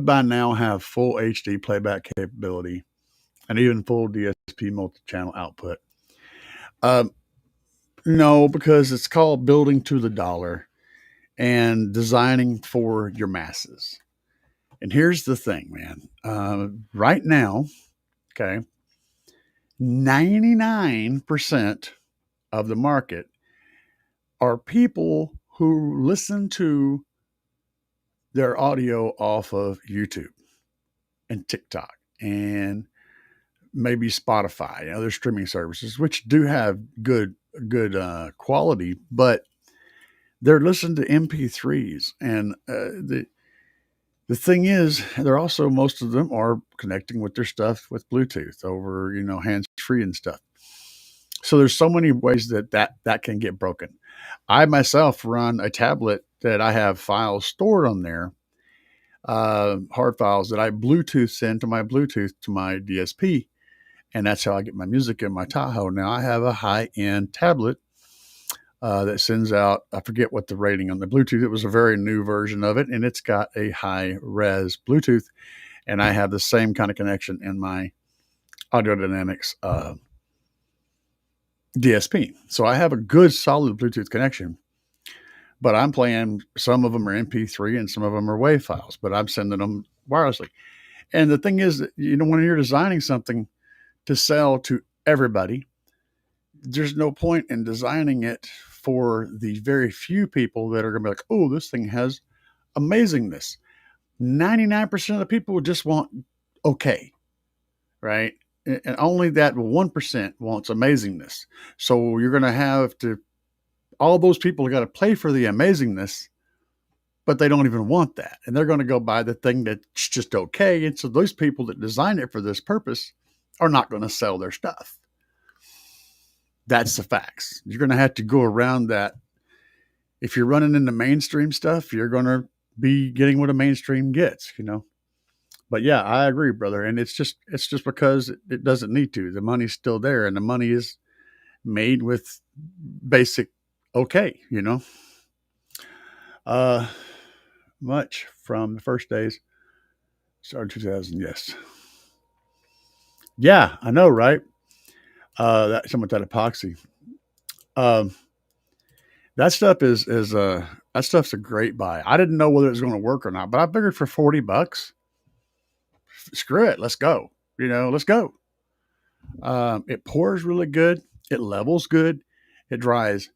by now have full HD playback capability and even full DSP multi-channel output. No, because it's called building to the dollar and designing for your masses. And here's the thing, man. Right now, okay, 99% of the market are people who listen to their audio off of YouTube and TikTok and maybe Spotify and other streaming services, which do have good quality, but they're listening to MP3s, and The thing is, they're also most of them are connecting with their stuff with Bluetooth over, hands free and stuff. So there's so many ways that can get broken. I myself run a tablet that I have files stored on there, hard files that I Bluetooth send to my Bluetooth to my DSP, and that's how I get my music in my Tahoe. Now I have a high end tablet that sends out. I forget what the rating on the Bluetooth. It was a very new version of it, and it's got a high res Bluetooth, and I have the same kind of connection in my Audio Dynamics DSP. So I have a good solid Bluetooth connection, but I'm playing, some of them are MP3 and some of them are WAV files, but I'm sending them wirelessly. And the thing is that, when you're designing something to sell to everybody, there's no point in designing it for the very few people that are going to be like, oh, this thing has amazingness. 99% of the people just want okay, right? And only that 1% wants amazingness. So you're going to have to, all those people got to pay for the amazingness, but they don't even want that. And they're going to go buy the thing that's just okay. And so those people that design it for this purpose are not going to sell their stuff. That's the facts. You're going to have to go around that. If you're running into mainstream stuff, you're going to be getting what a mainstream gets. But yeah, I agree, brother. And it's just because it doesn't need to. The money's still there, and the money is made with basic okay. Uh, much from the first days. Started 2000, yes. Yeah, I know, right? Some of that epoxy. Um, that stuff's a great buy. I didn't know whether it was going to work or not, but I figured for $40, screw it, let's go. Let's go. It pours really good. It levels good. It dries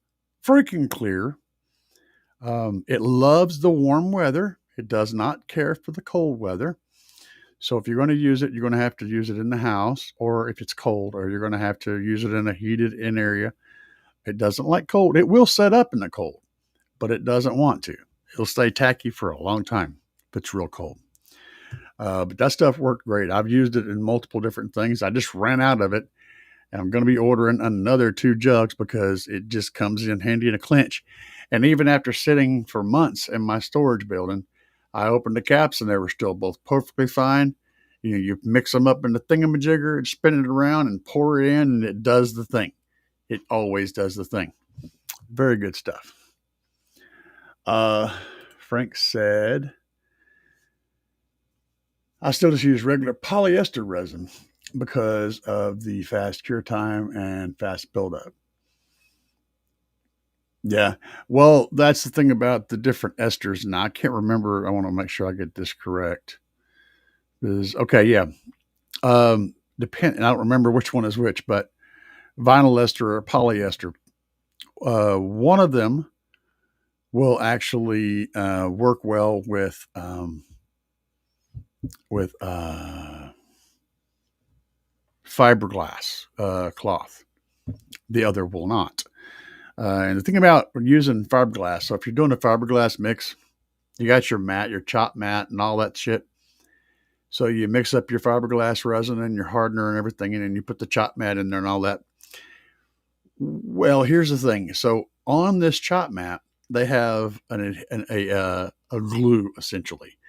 freaking clear. It loves the warm weather. It does not care for the cold weather. So if you're going to use it, you're going to have to use it in the house, or if it's cold, or you're going to have to use it in a heated in area. It doesn't like cold. It will set up in the cold, but it doesn't want to. It'll stay tacky for a long time if it's real cold. But that stuff worked great. I've used it in multiple different things. I just ran out of it, and I'm going to be ordering another 2 jugs because it just comes in handy in a clinch. And even after sitting for months in my storage building, I opened the caps and they were still both perfectly fine. You mix them up in the thingamajigger and spin it around and pour it in, and it does the thing. It always does the thing. Very good stuff. Frank said, I still just use regular polyester resin because of the fast cure time and fast buildup. Yeah. Well, that's the thing about the different esters. Now, I can't remember. I want to make sure I get this correct. Okay, yeah. And I don't remember which one is which, but vinyl ester or polyester. One of them will actually work well with fiberglass cloth. The other will not. And the thing about using fiberglass, so if you're doing a fiberglass mix, you got your mat, your chop mat, and all that shit. So you mix up your fiberglass resin and your hardener and everything, and then you put the chop mat in there and all that. Well, here's the thing. So on this chop mat, they have a glue essentially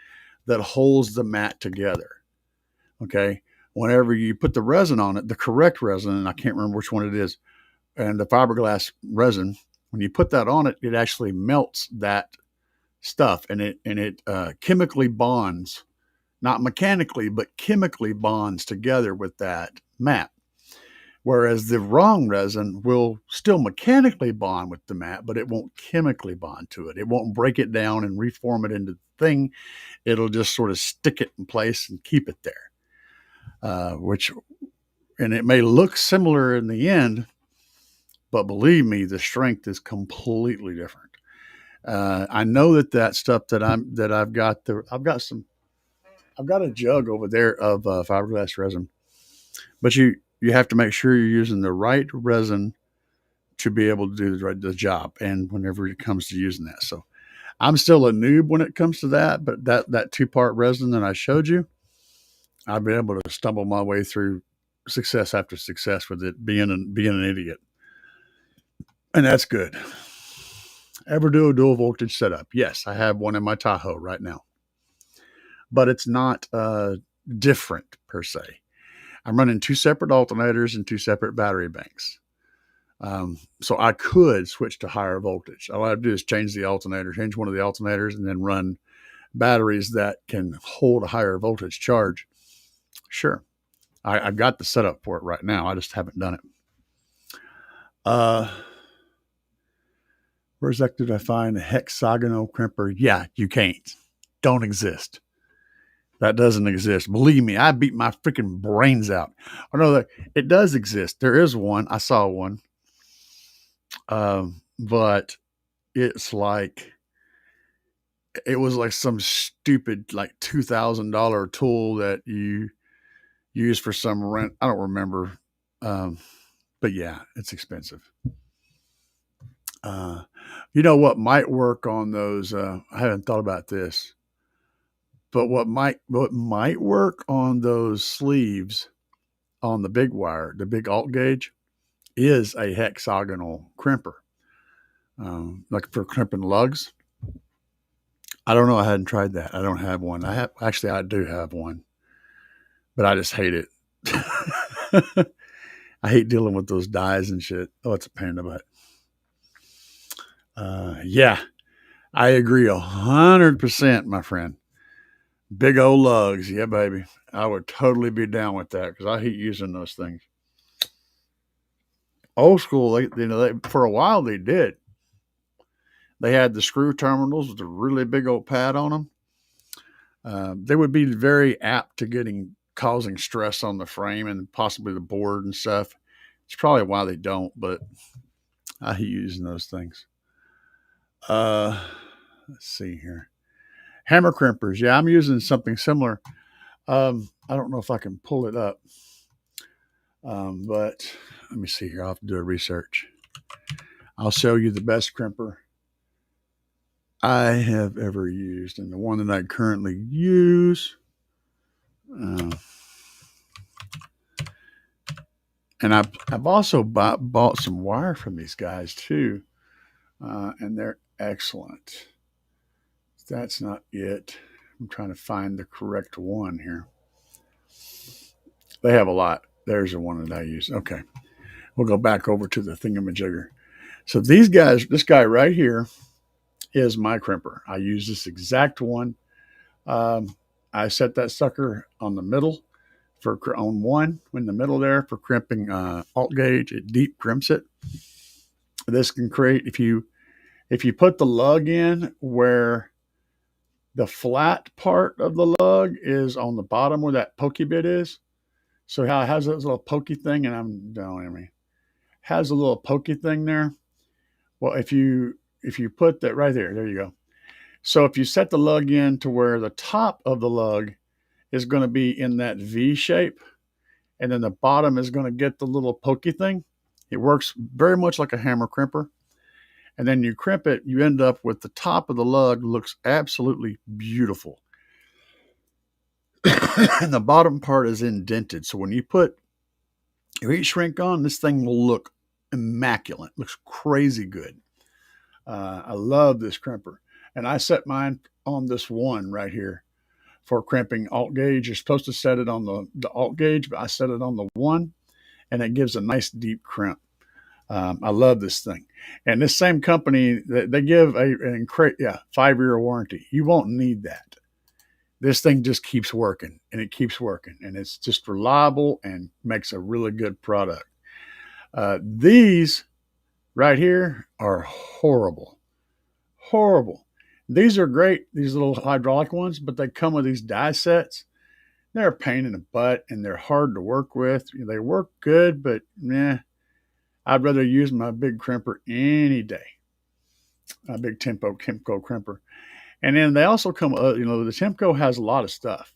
that holds the mat together. Okay. Whenever you put the resin on it, the correct resin, and I can't remember which one it is, and the fiberglass resin, when you put that on it, it actually melts that stuff, and it chemically bonds, not mechanically, but chemically bonds together with that mat. Whereas the wrong resin will still mechanically bond with the mat, but it won't chemically bond to it. It won't break it down and reform it into the thing. It'll just sort of stick it in place and keep it there. And it may look similar in the end, but believe me, the strength is completely different. I know that stuff I've got a jug over there of fiberglass resin, but you have to make sure you're using the right resin to be able to do the job. And whenever it comes to using that, so I'm still a noob when it comes to that, but that two-part resin that I showed you, I've been able to stumble my way through success after success with it being an idiot, and that's good. Ever do a dual voltage setup? Yes, I have one in my Tahoe right now, but it's not different per se. I'm running two separate alternators and two separate battery banks. So I could switch to higher voltage. All I have to do is change the alternator, change one of the alternators, and then run batteries that can hold a higher voltage charge. Sure, I've got the setup for it right now. I just haven't done it. Uh, where's that? Did I find a hexagonal crimper? Yeah, you can't. Don't exist. That doesn't exist. Believe me, I beat my freaking brains out. I know that it does exist. There is one. I saw one. But it's like it was like some stupid like $2,000 tool that you use for some rent. I don't remember. Um, but yeah, it's expensive. Uh, you know what might work on those? I haven't thought about this, but what might work on those sleeves on the big wire, the big alt gauge, is a hexagonal crimper, like for crimping lugs. I don't know. I hadn't tried that. I don't have one. I do have one, but I just hate it. I hate dealing with those dies and shit. Oh, it's a pain in the butt. Yeah, I agree 100%, my friend. Big old lugs, yeah, baby. I would totally be down with that because I hate using those things. Old school, for a while they did. They had the screw terminals with a really big old pad on them. They would be very apt to causing stress on the frame and possibly the board and stuff. It's probably why they don't, but I hate using those things. Uh, let's see here. Hammer crimpers. Yeah, I'm using something similar. I don't know if I can pull it up, but let me see here. I'll have to do a research. I'll show you the best crimper I have ever used, and the one that I currently use. Uh, and I've also bought some wire from these guys too, and they're excellent. That's not it. I'm trying to find the correct one here. They have a lot. There's the one that I use. Okay, we'll go back over to the thingamajigger. So these guys, this guy right here is my crimper. I use this exact one. Um, I set that sucker on the middle on one in the middle there for crimping alt gauge. It deep crimps it. This can create if you put the lug in where the flat part of the lug is on the bottom where that pokey bit is. So how it has this little pokey thing, and I'm don't hear me. Has a little pokey thing there. Well, if you put that right there you go. So if you set the lug in to where the top of the lug is going to be in that V shape, and then the bottom is going to get the little pokey thing, it works very much like a hammer crimper. And then you crimp it, you end up with the top of the lug looks absolutely beautiful. And the bottom part is indented. So when you put your heat shrink on, this thing will look immaculate. Looks crazy good. I love this crimper. And I set mine on this one right here for crimping alt gauge. You're supposed to set it on the alt gauge, but I set it on the one, and it gives a nice deep crimp. I love this thing. And this same company, they give an 5-year warranty. You won't need that. This thing just keeps working, and it keeps working, and it's just reliable and makes a really good product. These right here are horrible. Horrible. These are great, these little hydraulic ones, but they come with these die sets. They're a pain in the butt, and they're hard to work with. They work good, but I'd rather use my big crimper any day. A big Temco crimper. And then they also come, the Temco has a lot of stuff.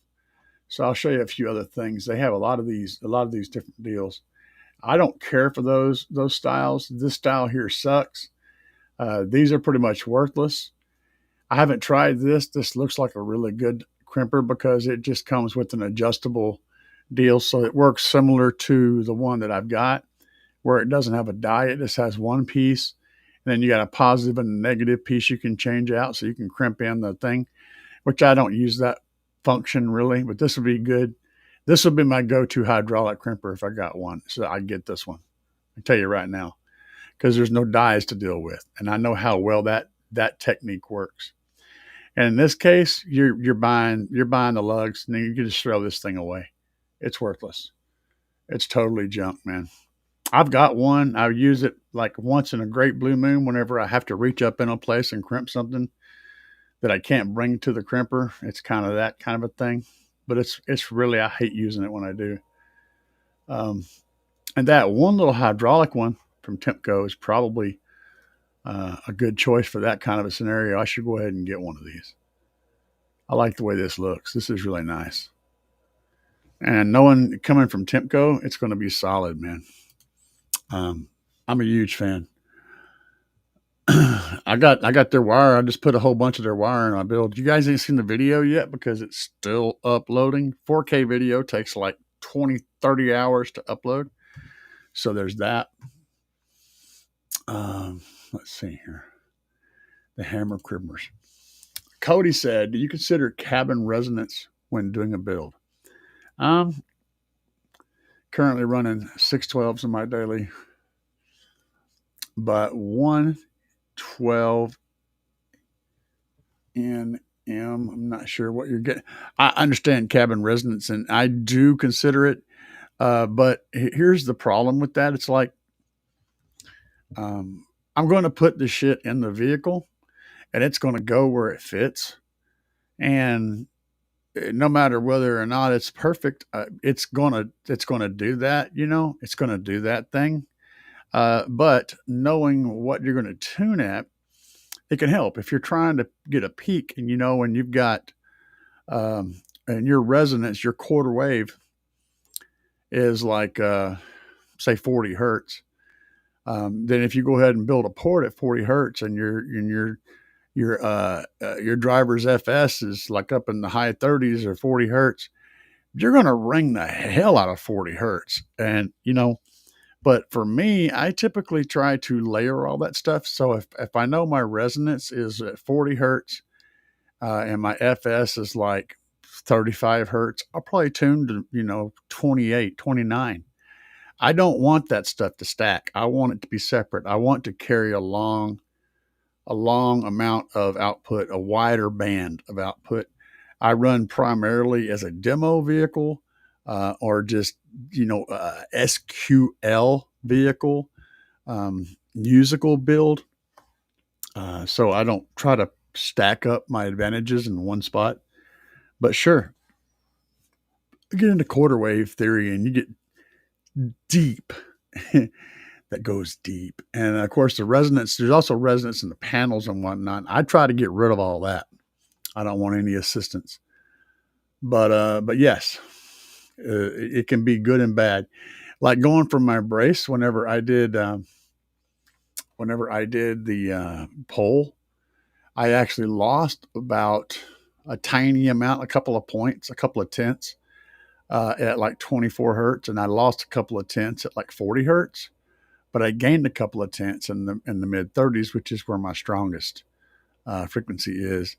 So I'll show you a few other things. They have a lot of these different deals. I don't care for those styles. This style here sucks. These are pretty much worthless. I haven't tried this. This looks like a really good crimper because it just comes with an adjustable deal. So it works similar to the one that I've got, where it doesn't have a die. It just has one piece. And then you got a positive and a negative piece you can change out so you can crimp in the thing, which I don't use that function really, but this would be good. This would be my go-to hydraulic crimper if I got one. So I get this one. I tell you right now, because there's no dies to deal with, and I know how well that technique works. And in this case, you're buying the lugs, and then you can just throw this thing away. It's worthless. It's totally junk, man. I've got one. I use it like once in a great blue moon whenever I have to reach up in a place and crimp something that I can't bring to the crimper. It's kind of that kind of a thing. But it's really, I hate using it when I do. Um, and that one little hydraulic one from Tempco is probably a good choice for that kind of a scenario. I should go ahead and get one of these. I like the way this looks. This is really nice. And knowing coming from Tempco, it's going to be solid, man. I'm a huge fan. I got their wire. I just put a whole bunch of their wire in my build. You guys ain't seen the video yet because it's still uploading. 4K video takes like 20, 30 hours to upload. So there's that. Let's see here. The hammer cribbers. Cody said, do you consider cabin resonance when doing a build? Um, Currently running 612s in my daily, but 112 NM. I'm not sure what you're getting. I understand cabin resonance, and I do consider it. But here's the problem with that. It's like I'm going to put the shit in the vehicle, and it's going to go where it fits. And no matter whether or not it's perfect, it's gonna do that. It's gonna do that thing. But knowing what you're going to tune at, it can help if you're trying to get a peak, and when you've got and your resonance, your quarter wave is like say 40 hertz. Then if you go ahead and build a port at 40 hertz, and your driver's FS is like up in the high 30s or 40 hertz, you're going to ring the hell out of 40 hertz. And but for me, I typically try to layer all that stuff. So if I know my resonance is at 40 hertz and my FS is like 35 hertz, I'll probably tune to 28, 29. I don't want that stuff to stack. I want it to be separate. I want to carry a long amount of output, a wider band of output. I run primarily as a demo vehicle or just, SQL vehicle, musical build. So I don't try to stack up my advantages in one spot. But sure, you get into quarter wave theory and you get deep. That goes deep. And of course, the resonance, there's also resonance in the panels and whatnot. I try to get rid of all that. I don't want any assistance. But yes, it can be good and bad. Like going from my brace, whenever I did the pole, I actually lost about a tiny amount, a couple of points, a couple of tenths at like 24 hertz, and I lost a couple of tenths at like 40 hertz. But I gained a couple of tenths in the mid 30s, which is where my strongest frequency is.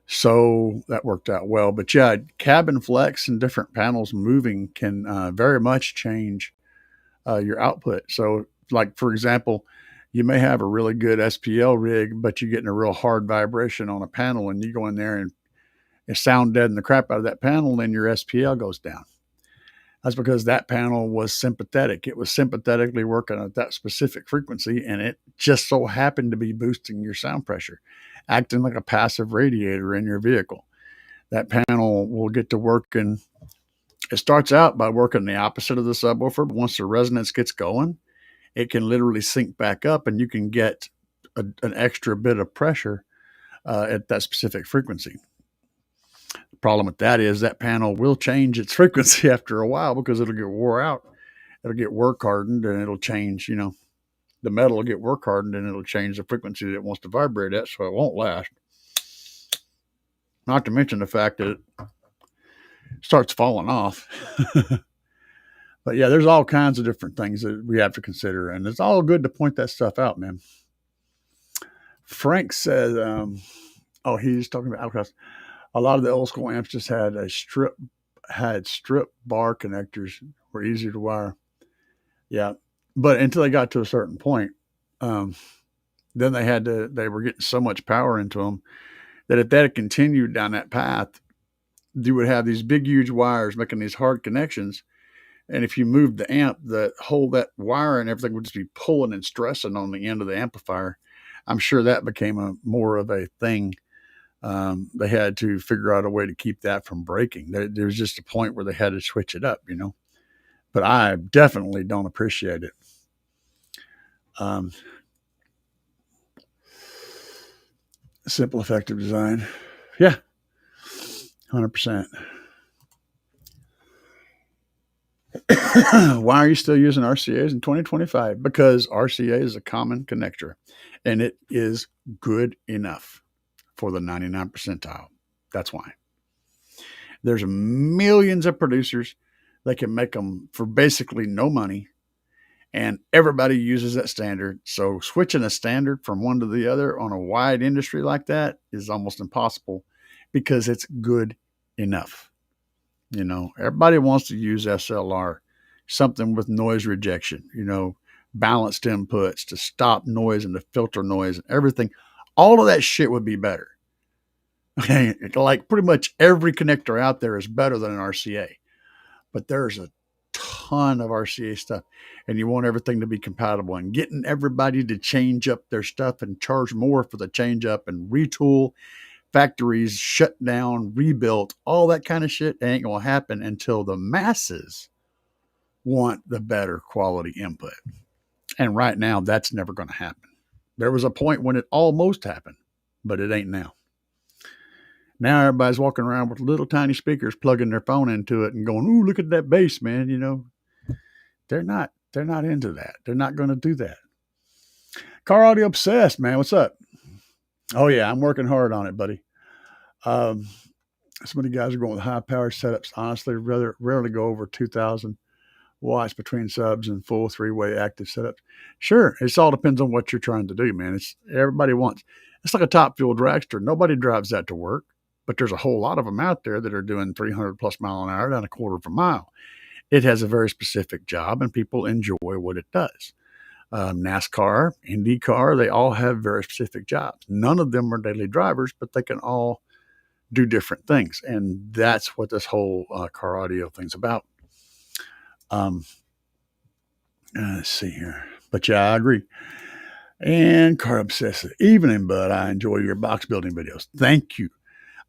So that worked out well. But yeah, cabin flex and different panels moving can very much change your output. So, like for example, you may have a really good SPL rig, but you're getting a real hard vibration on a panel, and you go in there and sound deaden the crap out of that panel, and then your SPL goes down. That's because that panel was sympathetic. It was sympathetically working at that specific frequency, and it just so happened to be boosting your sound pressure, acting like a passive radiator in your vehicle. That panel will get to work, and it starts out by working the opposite of the subwoofer, but once the resonance gets going, it can literally sync back up, and you can get an extra bit of pressure at that specific frequency. The problem with that is that panel will change its frequency after a while because it'll get wore out. It'll get work hardened, and it'll change, the metal will get work hardened, and it'll change the frequency that it wants to vibrate at, so it won't last. Not to mention the fact that it starts falling off. But yeah, there's all kinds of different things that we have to consider, and it's all good to point that stuff out, man. Frank said, "Oh, he's talking about outcasts. A lot of the old school amps just had strip bar connectors, were easier to wire. Yeah, but until they got to a certain point, um, then they were getting so much power into them that if that had continued down that path, you would have these big, huge wires making these hard connections. And if you moved the amp, that wire and everything would just be pulling and stressing on the end of the amplifier. I'm sure that became a more of a thing. They had to figure out a way to keep that from breaking. There was just a point where they had to switch it up, you know. But I definitely don't appreciate it. Um, Simple, effective design. Yeah, 100%. Why are you still using RCAs in 2025? Because RCA is a common connector and it is good enough for the 99 percentile. That's why. There's millions of producers that can make them for basically no money, and everybody uses that standard. So switching a standard from one to the other on a wide industry like that is almost impossible because it's good enough. You know, everybody wants to use SLR, something with noise rejection, you know, balanced inputs to stop noise and to filter noise and everything. All of that shit would be better. Okay. Like pretty much every connector out there is better than an RCA, but there's a ton of RCA stuff and you want everything to be compatible, and getting everybody to change up their stuff and charge more for the change up and retool factories shut down, rebuilt, all that kind of shit ain't going to happen until the masses want the better quality input. And right now, that's never going to happen. There was a point when it almost happened, but it ain't now. Now everybody's walking around with little tiny speakers, plugging their phone into it and going, "Ooh, look at that bass, man." You know, they're not. They're not into that. They're not going to do that. Car audio obsessed, man. What's up? Oh yeah, I'm working hard on it, buddy. Um, so many guys are going with high power setups. Honestly, rarely go over 2,000 watts between subs and full three-way active setups. Sure, it all depends on what you're trying to do, man. It's everybody wants. It's like a top fuel dragster. Nobody drives that to work, but there's a whole lot of them out there that are doing 300 plus mile an hour down a quarter of a mile. It has a very specific job, and people enjoy what it does. NASCAR, IndyCar, they all have very specific jobs. None of them are daily drivers, but they can all do different things. And that's what this whole car audio thing's about. Um, let's see here. But yeah, I agree. And car obsessive. Evening, bud. I enjoy your box building videos. Thank you.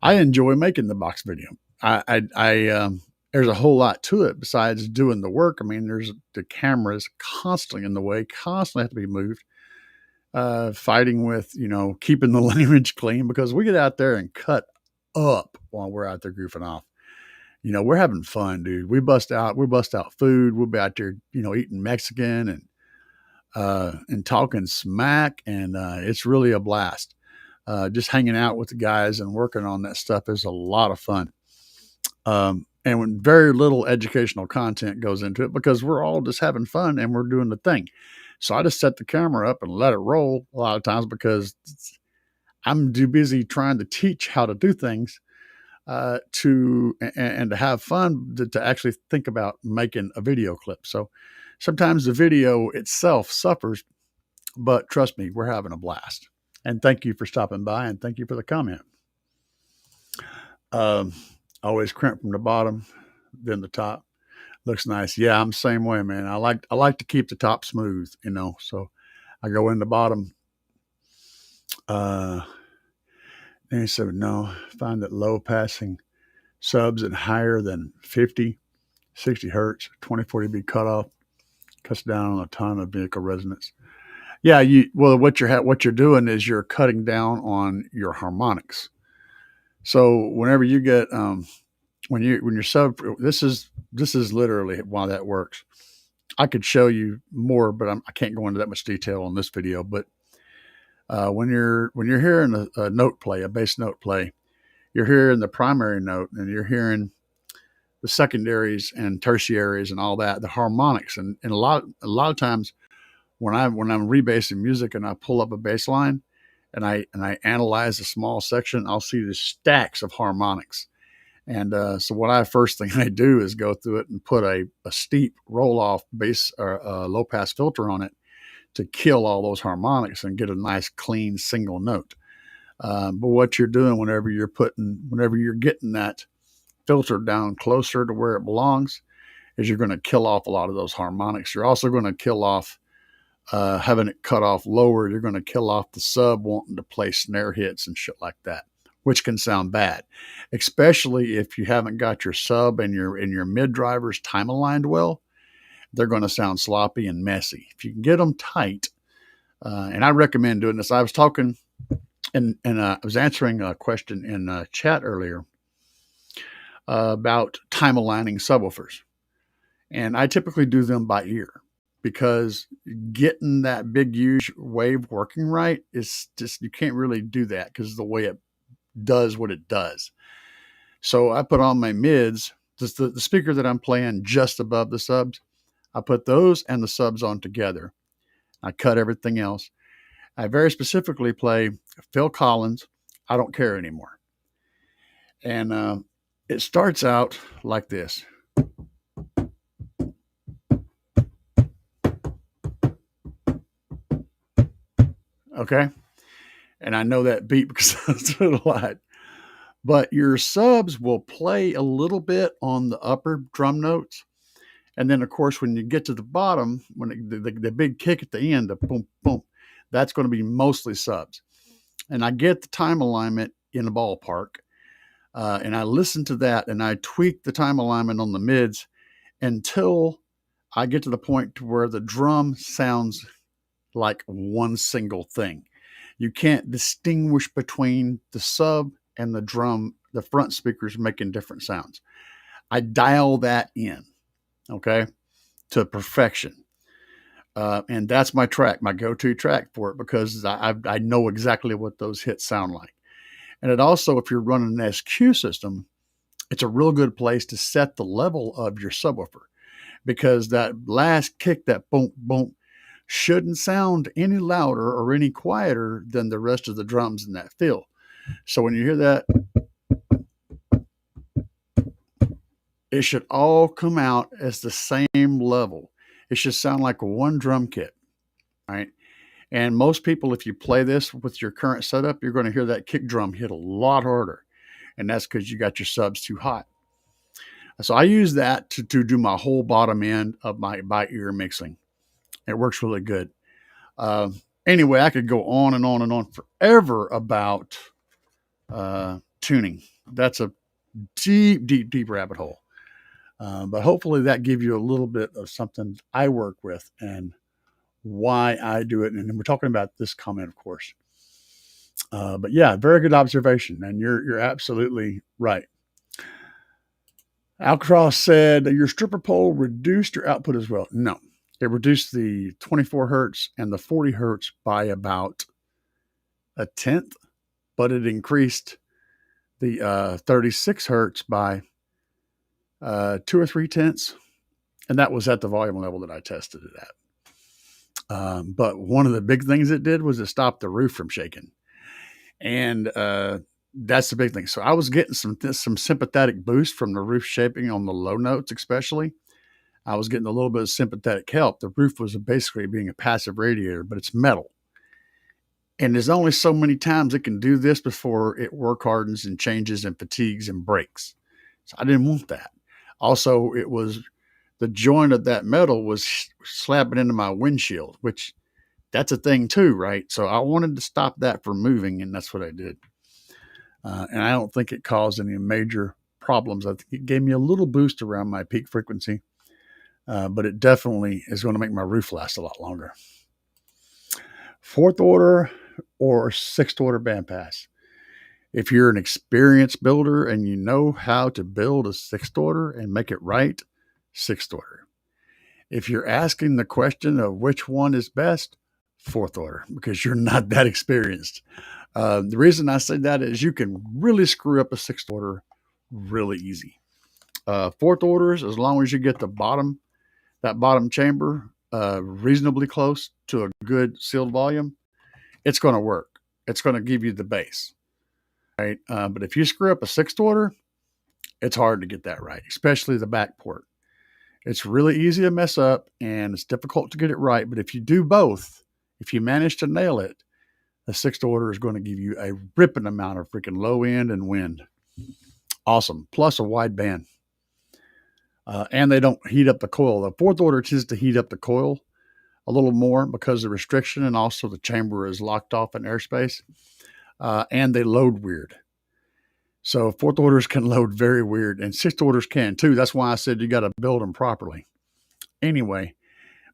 I enjoy making the box video. There's a whole lot to it besides doing the work. I mean, there's the cameras constantly in the way, constantly have to be moved. Fighting with, you know, keeping the lineage clean because we get out there and cut up while we're out there goofing off. You know, we're having fun, dude. We bust out food. We'll be out there, you know, eating Mexican and talking smack, and it's really a blast. Just hanging out with the guys and working on that stuff is a lot of fun. And when very little educational content goes into it because we're all just having fun and we're doing the thing. So I just set the camera up and let it roll a lot of times because I'm too busy trying to teach how to do things to have fun to actually think about making a video clip. So sometimes the video itself suffers, but trust me, we're having a blast. And thank you for stopping by and thank you for the comment. Always crimp from the bottom, then the top. Looks nice. Yeah, I'm the same way, man. I like to keep the top smooth, you know. So I go in the bottom. And he said, no, find that low passing subs and higher than 50, 60 hertz, 2040 dB cutoff cuts down on a ton of vehicle resonance. Yeah, what you're doing is you're cutting down on your harmonics. So whenever you get when you're sub, this is literally why that works. I could show you more, but I can't go into that much detail on this video. But when you're hearing a note play, a bass note play, You're hearing the primary note, and you're hearing the secondaries and tertiaries and all that, the harmonics, and a lot of times when I'm rebasing music and I pull up a bass line and I analyze a small section, I'll see the stacks of harmonics. And so what I first thing I do is go through it and put a steep roll off bass or low pass filter on it to kill all those harmonics and get a nice clean single note. But what you're doing whenever you're getting that filter down closer to where it belongs, is you're going to kill off a lot of those harmonics. You're also going to kill off having it cut off lower. You're going to kill off the sub wanting to play snare hits and shit like that, which can sound bad, especially if you haven't got your sub and your mid drivers time aligned well. They're going to sound sloppy and messy. If you can get them tight, and I recommend doing this. I was talking and I was answering a question in chat earlier about time aligning subwoofers, and I typically do them by ear because getting that big huge wave working right is just, you can't really do that because of the way it does what it does. So I put on my mids, just the speaker that I'm playing just above the subs. I put those and the subs on together. I cut everything else. I very specifically play Phil Collins, I Don't Care Anymore. And it starts out like this. Okay. And I know that beat because I do it a lot. But your subs will play a little bit on the upper drum notes. And then, of course, when you get to the bottom, when the big kick at the end, the boom, boom, that's going to be mostly subs. And I get the time alignment in the ballpark. And I listen to that and I tweak the time alignment on the mids until I get to the point to where the drum sounds like one single thing. You can't distinguish between the sub and the drum, the front speakers making different sounds. I dial that in, okay, to perfection. And that's my track, my go-to track for it, because I know exactly what those hits sound like. And it also, if you're running an SQ system, it's a real good place to set the level of your subwoofer, because that last kick, that boom, boom, shouldn't sound any louder or any quieter than the rest of the drums in that fill. So when you hear that, it should all come out as the same level. It should sound like one drum kit, right? And most people, if you play this with your current setup, you're going to hear that kick drum hit a lot harder. And that's because you got your subs too hot. So I use that to do my whole bottom end of my by ear mixing. It works really good. Anyway, I could go on and on and on forever about tuning. That's a deep, deep, deep rabbit hole. But hopefully that gives you a little bit of something I work with and why I do it. And we're talking about this comment, of course. But yeah, very good observation. And you're absolutely right. Alcross said, your stripper pole reduced your output as well. No, it reduced the 24 hertz and the 40 hertz by about a tenth, but it increased the 36 hertz by 2 or 3 tenths. And that was at the volume level that I tested it at. But one of the big things it did was it stopped the roof from shaking. And that's the big thing. So I was getting some sympathetic boost from the roof shaping on the low notes, especially. I was getting a little bit of sympathetic help. The roof was basically being a passive radiator, but it's metal. And there's only so many times it can do this before it work hardens and changes and fatigues and breaks. So I didn't want that. Also, it was the joint of that metal was slapping into my windshield, which that's a thing too, right? So I wanted to stop that from moving, and that's what I did. And I don't think it caused any major problems. I think it gave me a little boost around my peak frequency, but it definitely is going to make my roof last a lot longer. 4th order or 6th order bandpass. If you're an experienced builder and you know how to build a 6th order and make it right, 6th order. If you're asking the question of which one is best, 4th order, because you're not that experienced. The reason I say that is you can really screw up a sixth order really easy. Fourth orders, as long as you get that bottom chamber reasonably close to a good sealed volume, it's going to work. It's going to give you the bass, right? But if you screw up a sixth order, it's hard to get that right, especially the back port. It's really easy to mess up and it's difficult to get it right. But if you do both, if you manage to nail it, the sixth order is going to give you a ripping amount of freaking low end and wind. Awesome. Plus a wide band. And they don't heat up the coil. The fourth order tends to heat up the coil a little more because of restriction, and also the chamber is locked off in airspace. And they load weird. So fourth orders can load very weird, and sixth orders can too. That's why I said you got to build them properly. Anyway,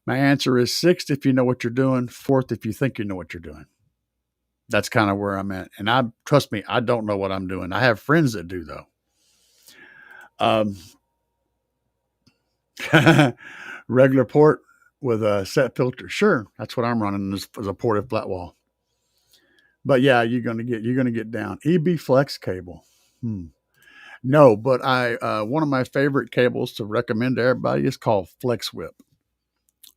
my answer is sixth if you know what you're doing, fourth if you think you know what you're doing. That's kind of where I'm at. And trust me, I don't know what I'm doing. I have friends that do though. Regular port with a set filter. Sure, that's what I'm running as a ported flat wall. But yeah, you're gonna get down. EB flex cable. No, but one of my favorite cables to recommend to everybody is called Flex Whip.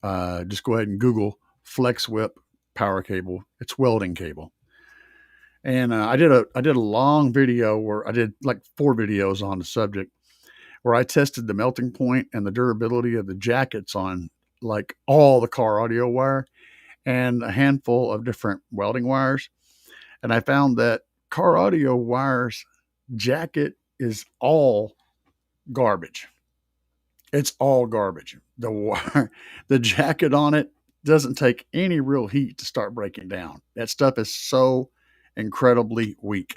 Just go ahead and Google Flex Whip power cable. It's welding cable. And I did a long video where I did like 4 videos on the subject, where I tested the melting point and the durability of the jackets on like all the car audio wire and a handful of different welding wires. And I found that car audio wires jacket is all garbage. It's all garbage. The wire, the jacket on it doesn't take any real heat to start breaking down. That stuff is so incredibly weak.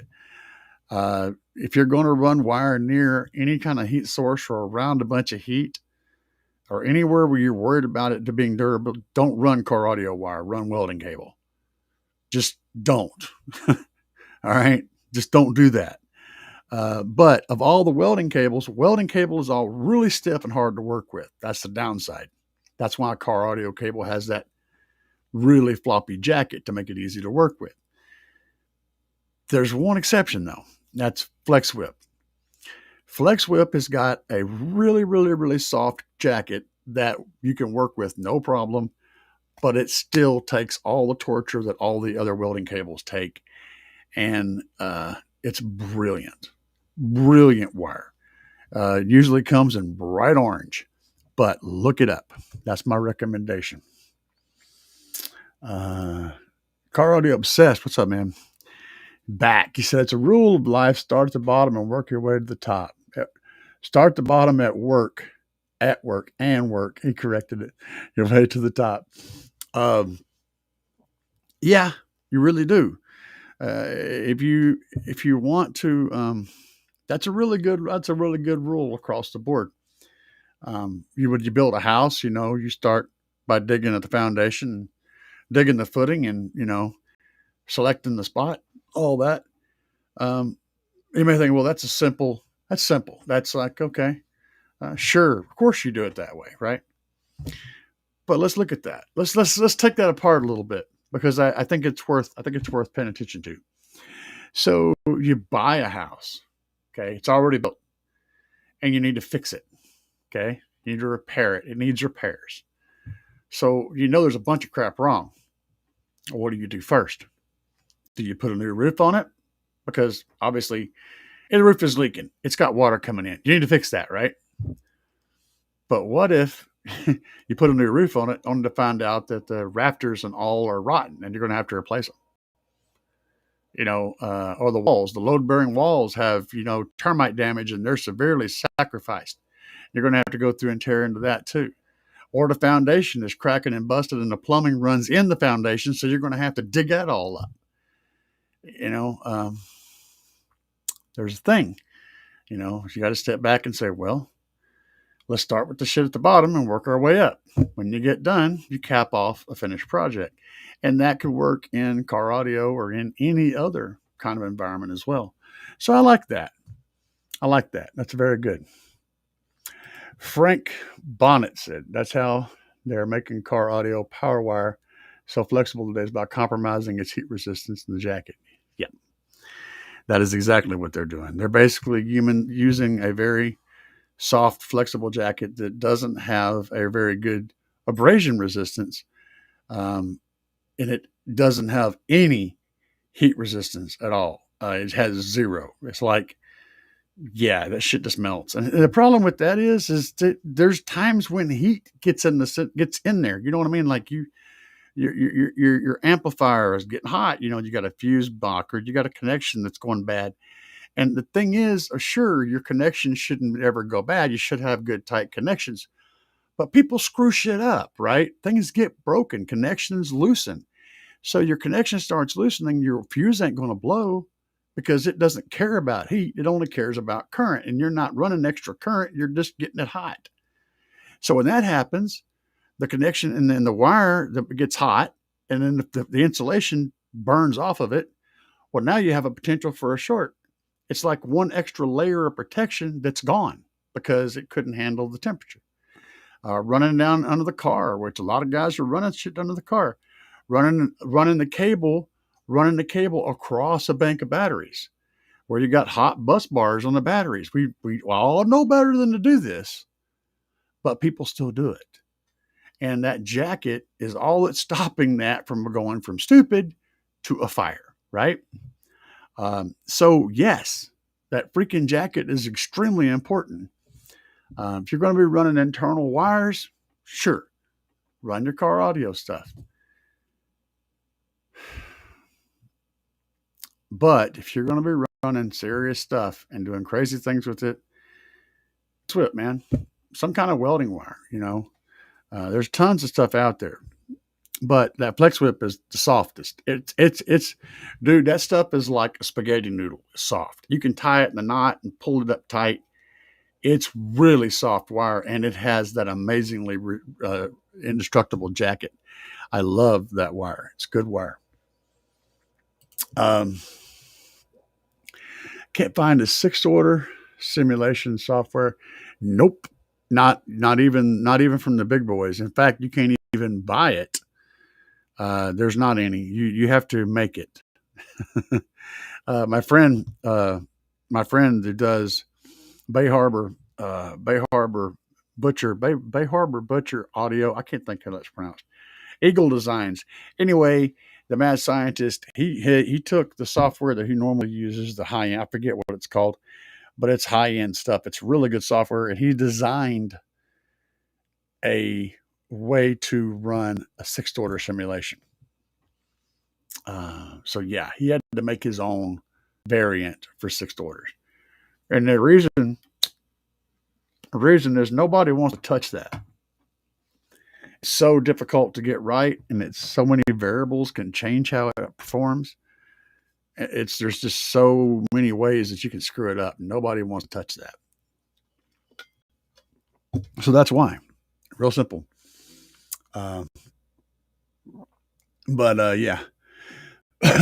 If you're going to run wire near any kind of heat source or around a bunch of heat or anywhere where you're worried about it to being durable, don't run car audio wire, run welding cable. Just don't. All right. Just don't do that. But of all the welding cable is all really stiff and hard to work with. That's the downside. That's why a car audio cable has that really floppy jacket to make it easy to work with. There's one exception though. That's Flex Whip. Flex Whip has got a really, really, really soft jacket that you can work with no problem, but it still takes all the torture that all the other welding cables take. And it's brilliant. Brilliant wire. Usually comes in bright orange, but look it up. That's my recommendation. Car Audio Obsessed. What's up, man? Back. He said it's a rule of life. Start at the bottom and work your way to the top. Start the bottom at work. He corrected it. Your way to the top. Yeah, you really do. If you want to, that's a really good rule across the board. You build a house, you start by digging at the foundation, digging the footing, and selecting the spot, all that. You may think, well, that's simple. That's like, okay, sure, of course you do it that way, right? But let's look at that. Let's take that apart a little bit, because I think it's worth paying attention to. So you buy a house, okay? It's already built, and you need to fix it, okay? You need to repair it. It needs repairs. So there's a bunch of crap wrong. What do you do first? Do you put a new roof on it? Because obviously the roof is leaking. It's got water coming in. You need to fix that, right? But what if you put a new roof on it only to find out that the rafters and all are rotten and you're going to have to replace them? Or the walls, the load-bearing walls have, termite damage and they're severely sacrificed. You're going to have to go through and tear into that too. Or the foundation is cracking and busted and the plumbing runs in the foundation, so you're going to have to dig that all up. There's a thing, you got to step back and say, well, let's start with the shit at the bottom and work our way up. When you get done, you cap off a finished project. And that could work in car audio or in any other kind of environment as well. So I like that. That's very good. Frank Bonnet said, that's how they're making car audio power wire so flexible today, is by compromising its heat resistance in the jacket. Yeah, that is exactly what they're doing. They're basically using a very soft, flexible jacket that doesn't have a very good abrasion resistance, um, and it doesn't have any heat resistance at all. It has zero. It's like, yeah, that shit just melts. And the problem with that is that there's times when heat gets in there. You know what I mean? Like your amplifier is getting hot. You know, you got a fuse block or you got a connection that's going bad. And the thing is, sure, your connection shouldn't ever go bad. You should have good tight connections. But people screw shit up, right? Things get broken, connections loosen. So your connection starts loosening, your fuse ain't going to blow because it doesn't care about heat. It only cares about current. And you're not running extra current, you're just getting it hot. So when that happens, the connection and then the wire that gets hot, and then the insulation burns off of it. Well, now you have a potential for a short. It's like one extra layer of protection that's gone because it couldn't handle the temperature. Running down under the car, which a lot of guys are running shit under the car, running the cable, running the cable across a bank of batteries, where you got hot bus bars on the batteries. We all know better than to do this, but people still do it. And that jacket is all that's stopping that from going from stupid to a fire, right? So yes, that freaking jacket is extremely important. If you're going to be running internal wires, sure, run your car audio stuff. But if you're going to be running serious stuff and doing crazy things with it, swip, man. Some kind of welding wire, you know. There's tons of stuff out there, but that flex whip is the softest. It's, dude. That stuff is like a spaghetti noodle. It's soft. You can tie it in a knot and pull it up tight. It's really soft wire, and it has that amazingly indestructible jacket. I love that wire. It's good wire. Um, can't find a sixth order simulation software. Nope. Not even from the big boys. In fact, you can't even buy it. There's not any. You have to make it. uh, my friend uh, my friend who does Bay Harbor Bay Harbor Butcher audio. I can't think how that's pronounced. Eagle Designs. Anyway, the mad scientist, he took the software that he normally uses, the high end, I forget what it's called, but it's high end stuff. It's really good software, and he designed a way to run a sixth order simulation. So yeah, he had to make his own variant for sixth orders, and the reason is nobody wants to touch that. It's so difficult to get right, and it's so many variables can change how it performs. There's just so many ways that you can screw it up. Nobody wants to touch that. So that's why. Real simple. Uh, but yeah,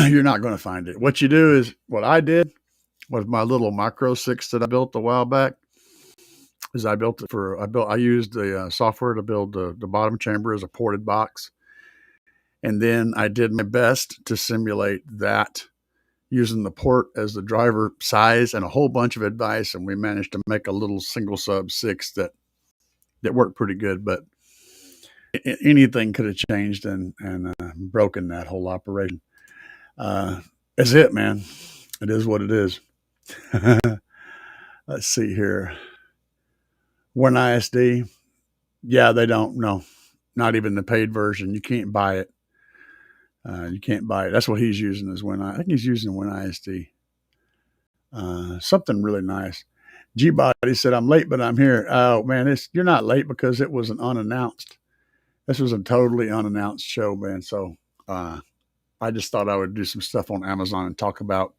you're not going to find it. What you do is what I did with my little micro six that I built a while back. Is I used the software to build the bottom chamber as a ported box, and then I did my best to simulate that using the port as the driver size and a whole bunch of advice, and we managed to make a little single sub six that worked pretty good. But anything could have changed and broken that whole operation. Uh, that's it, man. It is what it is. Let's see here. One ISD. Yeah, they don't. No, not even the paid version. You can't buy it. You can't buy it. That's what he's using as I think he's using Win ISD. Something really nice. G Body said, "I'm late, but I'm here." Oh man, you're not late because it was an unannounced. This was a totally unannounced show, man. So I just thought I would do some stuff on Amazon and talk about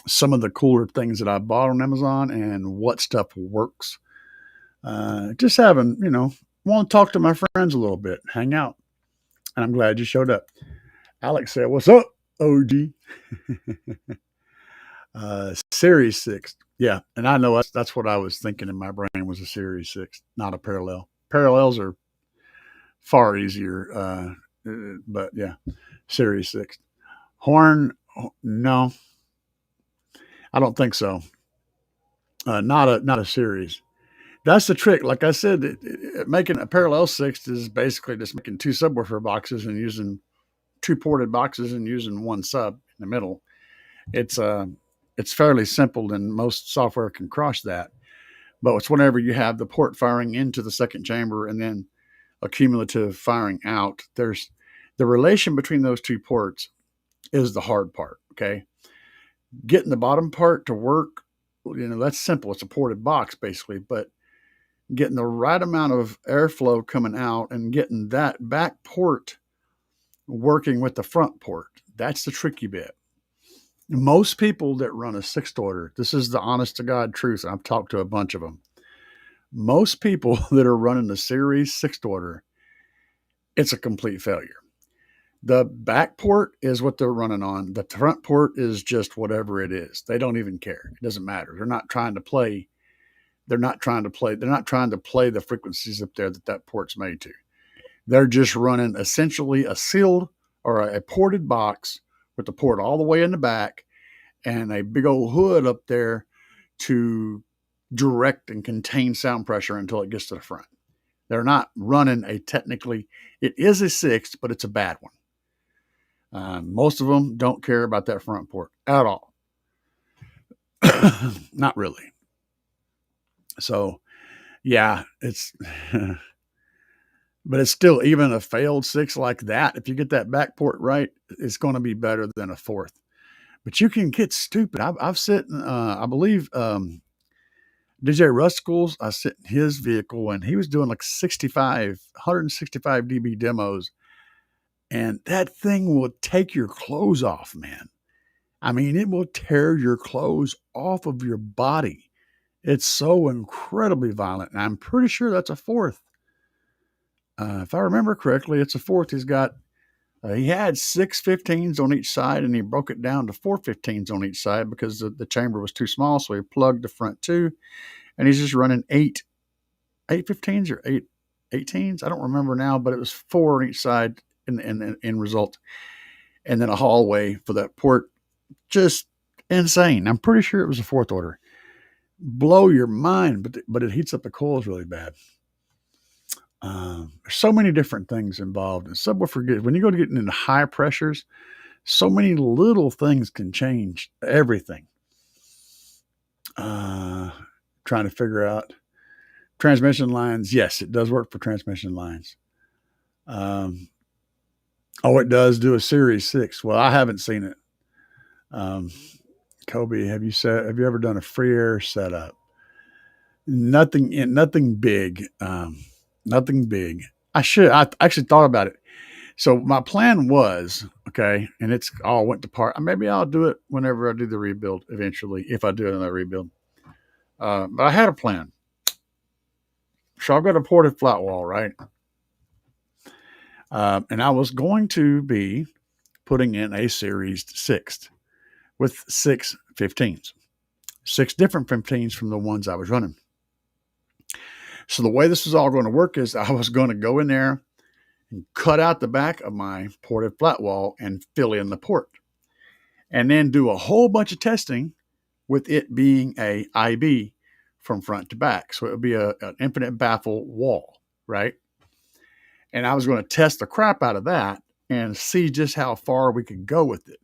some of the cooler things that I bought on Amazon and what stuff works. Just having, want to talk to my friends a little bit, hang out. And I'm glad you showed up. Alex said, "What's up, OG?" Series 6. Yeah. And I know that's what I was thinking in my brain was a Series 6, not a parallel. Parallels are far easier. But yeah, Series 6. No, I don't think so. Not a series. That's the trick. Like I said, making a parallel sixth is basically just making two subwoofer boxes and using two ported boxes and using one sub in the middle. It's uh, it's fairly simple, and most software can cross that. But it's whenever you have the port firing into the second chamber and then a cumulative firing out. There's the relation between those two ports is the hard part. Okay, getting the bottom part to work, that's simple. It's a ported box basically, but getting the right amount of airflow coming out and getting that back port working with the front port, that's the tricky bit. Most people that run a sixth order, this is the honest to God truth, and I've talked to a bunch of them. Most people that are running the series sixth order, it's a complete failure. The back port is what they're running on. The front port is just whatever it is. They don't even care. It doesn't matter. They're not trying to play. They're not trying to play. They're not trying to play the frequencies up there that port's made to. They're just running essentially a sealed or a ported box with the port all the way in the back and a big old hood up there to direct and contain sound pressure until it gets to the front. They're not running a technically, it is a sixth, but it's a bad one. Most of them don't care about that front port at all. Not really. So, yeah, it's, but it's still, even a failed six like that, if you get that back port right, it's going to be better than a fourth. But you can get stupid. I've sit, I believe, DJ Rusticles, I sit in his vehicle and he was doing like 165 dB demos. And that thing will take your clothes off, man. I mean, it will tear your clothes off of your body. It's so incredibly violent. And I'm pretty sure that's a fourth. If I remember correctly, it's a fourth. He had 6 15s on each side and he broke it down to 4 15s on each side because the chamber was too small. So he plugged the front two and he's just running 8 15s or 8 18s. I don't remember now, but it was 4 on each side in result. And then a hallway for that port. Just insane. I'm pretty sure it was a fourth order. Blow your mind, but it heats up the coils really bad. There's so many different things involved. And subwoofer, when you go to getting into high pressures, so many little things can change everything. Trying to figure out transmission lines. Yes, it does work for transmission lines. It does do a Series 6. Well, I haven't seen it. Kobe, have you ever done a free air setup? Nothing big. Nothing big. I actually thought about it. So my plan was, okay, and it's all went to part. Maybe I'll do it whenever I do the rebuild eventually, if I do another rebuild. But I had a plan. So I've got a ported flat wall, right? And I was going to be putting in a Series 6 with 6 15s, 6 different 15s from the ones I was running. So the way this was all going to work is I was going to go in there and cut out the back of my ported flat wall and fill in the port. And then do a whole bunch of testing with it being a IB from front to back. So it would be an infinite baffle wall, right? And I was going to test the crap out of that and see just how far we could go with it.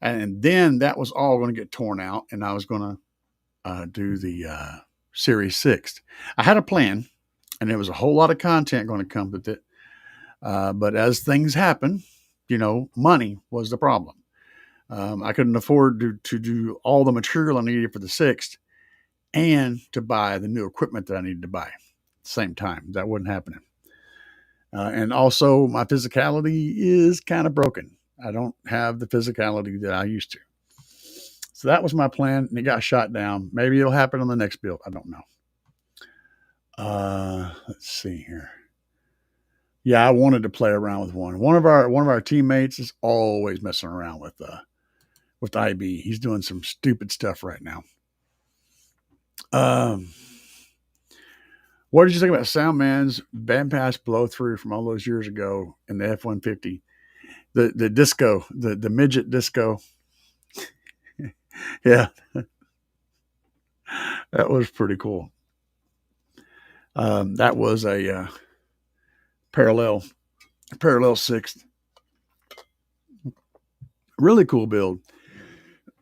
And then that was all going to get torn out, and I was going to do the Series 6. I had a plan, and there was a whole lot of content going to come with it. But as things happen, money was the problem. I couldn't afford to do all the material I needed for the 6th and to buy the new equipment that I needed to buy at the same time. That wasn't happening. And also, my physicality is kind of broken. I don't have the physicality that I used to. So that was my plan, and it got shot down. Maybe it'll happen on the next build. I don't know. Let's see here. Yeah, I wanted to play around with one. One of our teammates is always messing around with IB. He's doing some stupid stuff right now. What did you think about Soundman's bandpass blow through from all those years ago in the F-150? the disco, the midget disco. Yeah, that was pretty cool. That was a parallel parallel sixth. Really cool build.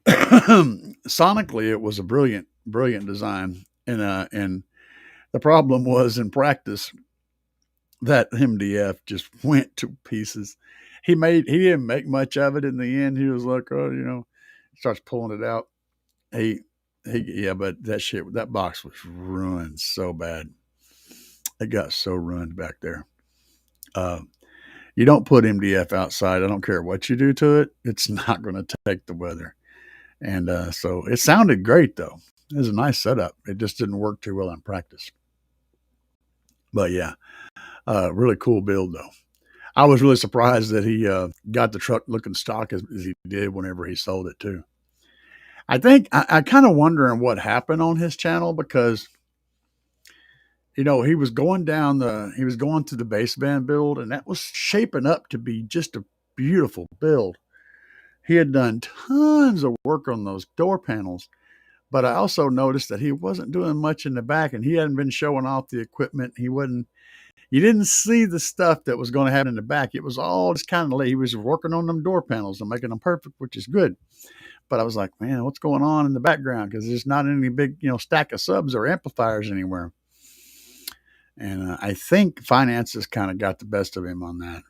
Sonically, it was a brilliant design, and the problem was in practice that MDF just went to pieces. He didn't make much of it in the end. He was like, oh, starts pulling it out. He yeah, but that box was ruined so bad. It got so ruined back there. Uh, you don't put MDF outside. I don't care what you do to it. It's not going to take the weather. And so it sounded great though. It was a nice setup. It just didn't work too well in practice. But yeah, really cool build though. I was really surprised that he got the truck looking stock as he did whenever he sold it too. I think I kind of wondering what happened on his channel because he was going through the baseband build, and that was shaping up to be just a beautiful build. He had done tons of work on those door panels, but I also noticed that he wasn't doing much in the back, and he hadn't been showing off the equipment. You didn't see the stuff that was going to happen in the back. It was all just kind of late. He was working on them door panels and making them perfect, which is good. But I was like, man, what's going on in the background? Because there's not any big, stack of subs or amplifiers anywhere. And I think finances kind of got the best of him on that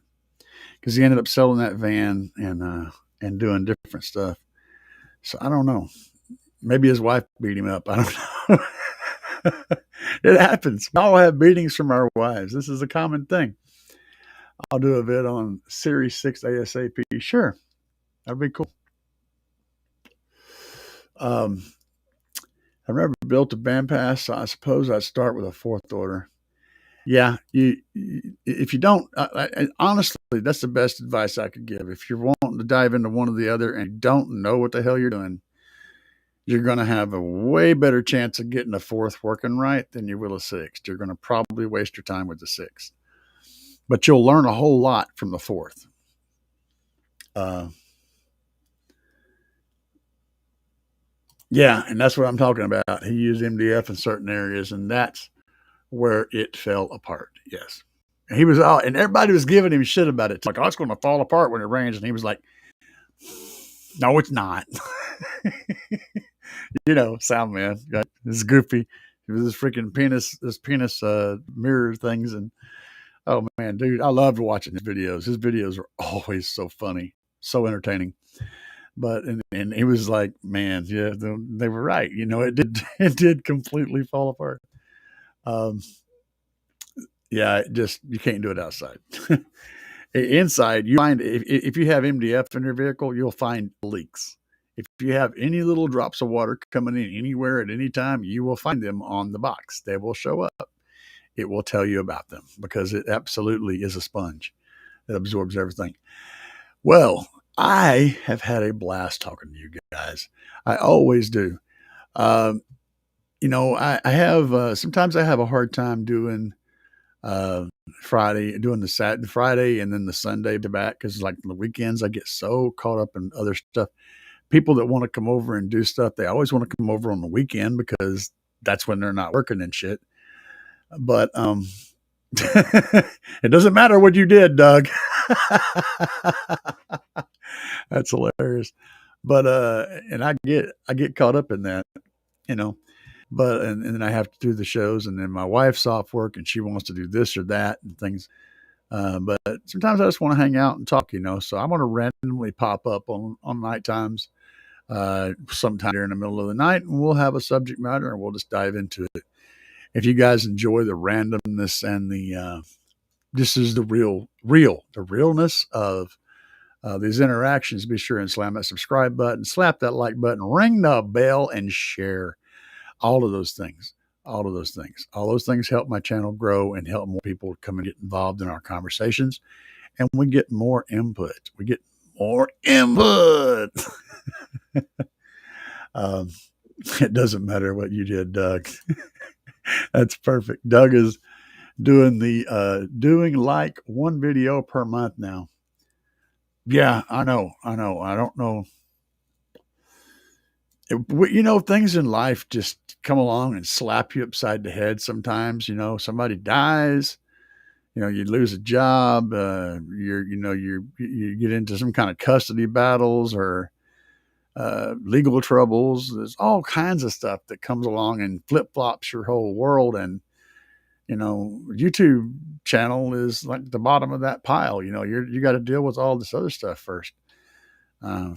because he ended up selling that van and doing different stuff. So I don't know. Maybe his wife beat him up. I don't know. It happens. We all have beatings from our wives. This is a common thing. I'll do a vid on Series 6 ASAP. Sure. That'd be cool. I've never built a bandpass, so I suppose I'd start with a fourth order. Yeah, if you don't, honestly, that's the best advice I could give. If you're wanting to dive into one or the other and you don't know what the hell you're doing, you're going to have a way better chance of getting a fourth working right than you will a sixth. You're going to probably waste your time with the sixth, but you'll learn a whole lot from the fourth. Yeah, and that's what I'm talking about. He used MDF in certain areas, and that's where it fell apart. Yes. And he was out, and everybody was giving him shit about it. It's like, oh, it's going to fall apart when it rains. And he was like, no, it's not. Sound man. Got this goofy. It was this penis mirror things. And oh, man, dude, I loved watching his videos. His videos are always so funny, so entertaining. But and he was like, man, yeah, they were right. It did completely fall apart. Yeah, you can't do it outside. Inside, you find if you have MDF in your vehicle, you'll find leaks. If you have any little drops of water coming in anywhere at any time, you will find them on the box. They will show up. It will tell you about them because it absolutely is a sponge that absorbs everything. Well, I have had a blast talking to you guys. I always do. I have sometimes I have a hard time doing doing the Friday and then the Sunday to back because like the weekends I get so caught up in other stuff. People that want to come over and do stuff, they always want to come over on the weekend because that's when they're not working and shit. But it doesn't matter what you did, Doug. That's hilarious. But and I get caught up in that, you know. But and then I have to do the shows, and then my wife's off work, and she wants to do this or that and things. But sometimes I just want to hang out and talk, So I'm going to randomly pop up on night times, sometime during the middle of the night, and we'll have a subject matter, and we'll just dive into it. If you guys enjoy the randomness and this is the realness of these interactions, be sure and slam that subscribe button, slap that like button, ring the bell, and share. All of those things. All of those things. All those things help my channel grow and help more people come and get involved in our conversations. And we get more input. It doesn't matter what you did, Doug. That's perfect. Doug is doing like one video per month now. Yeah, I know. I know. I don't know. Things in life just come along and slap you upside the head sometimes. Somebody dies, you lose a job, you get into some kind of custody battles or legal troubles. There's all kinds of stuff that comes along and flip flops your whole world. And YouTube channel is like the bottom of that pile. You got to deal with all this other stuff first.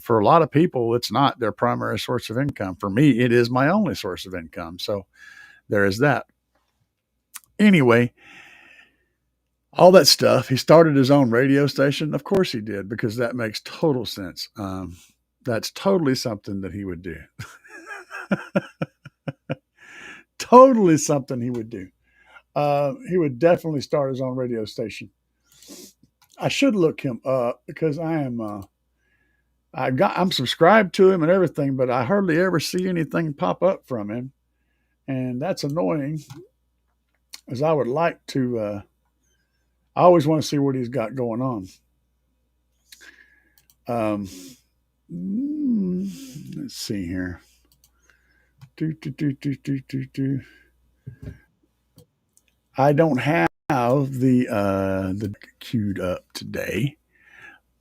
For a lot of people, it's not their primary source of income. For me, it is my only source of income. So there is that. Anyway, all that stuff. He started his own radio station. Of course he did, because that makes total sense. That's totally something that he would do. Totally something he would do. He would definitely start his own radio station. I should look him up because I'm subscribed to him and everything, but I hardly ever see anything pop up from him, and that's annoying. As I would like to, I always want to see what he's got going on. Um, let's see here. I don't have the queued up today,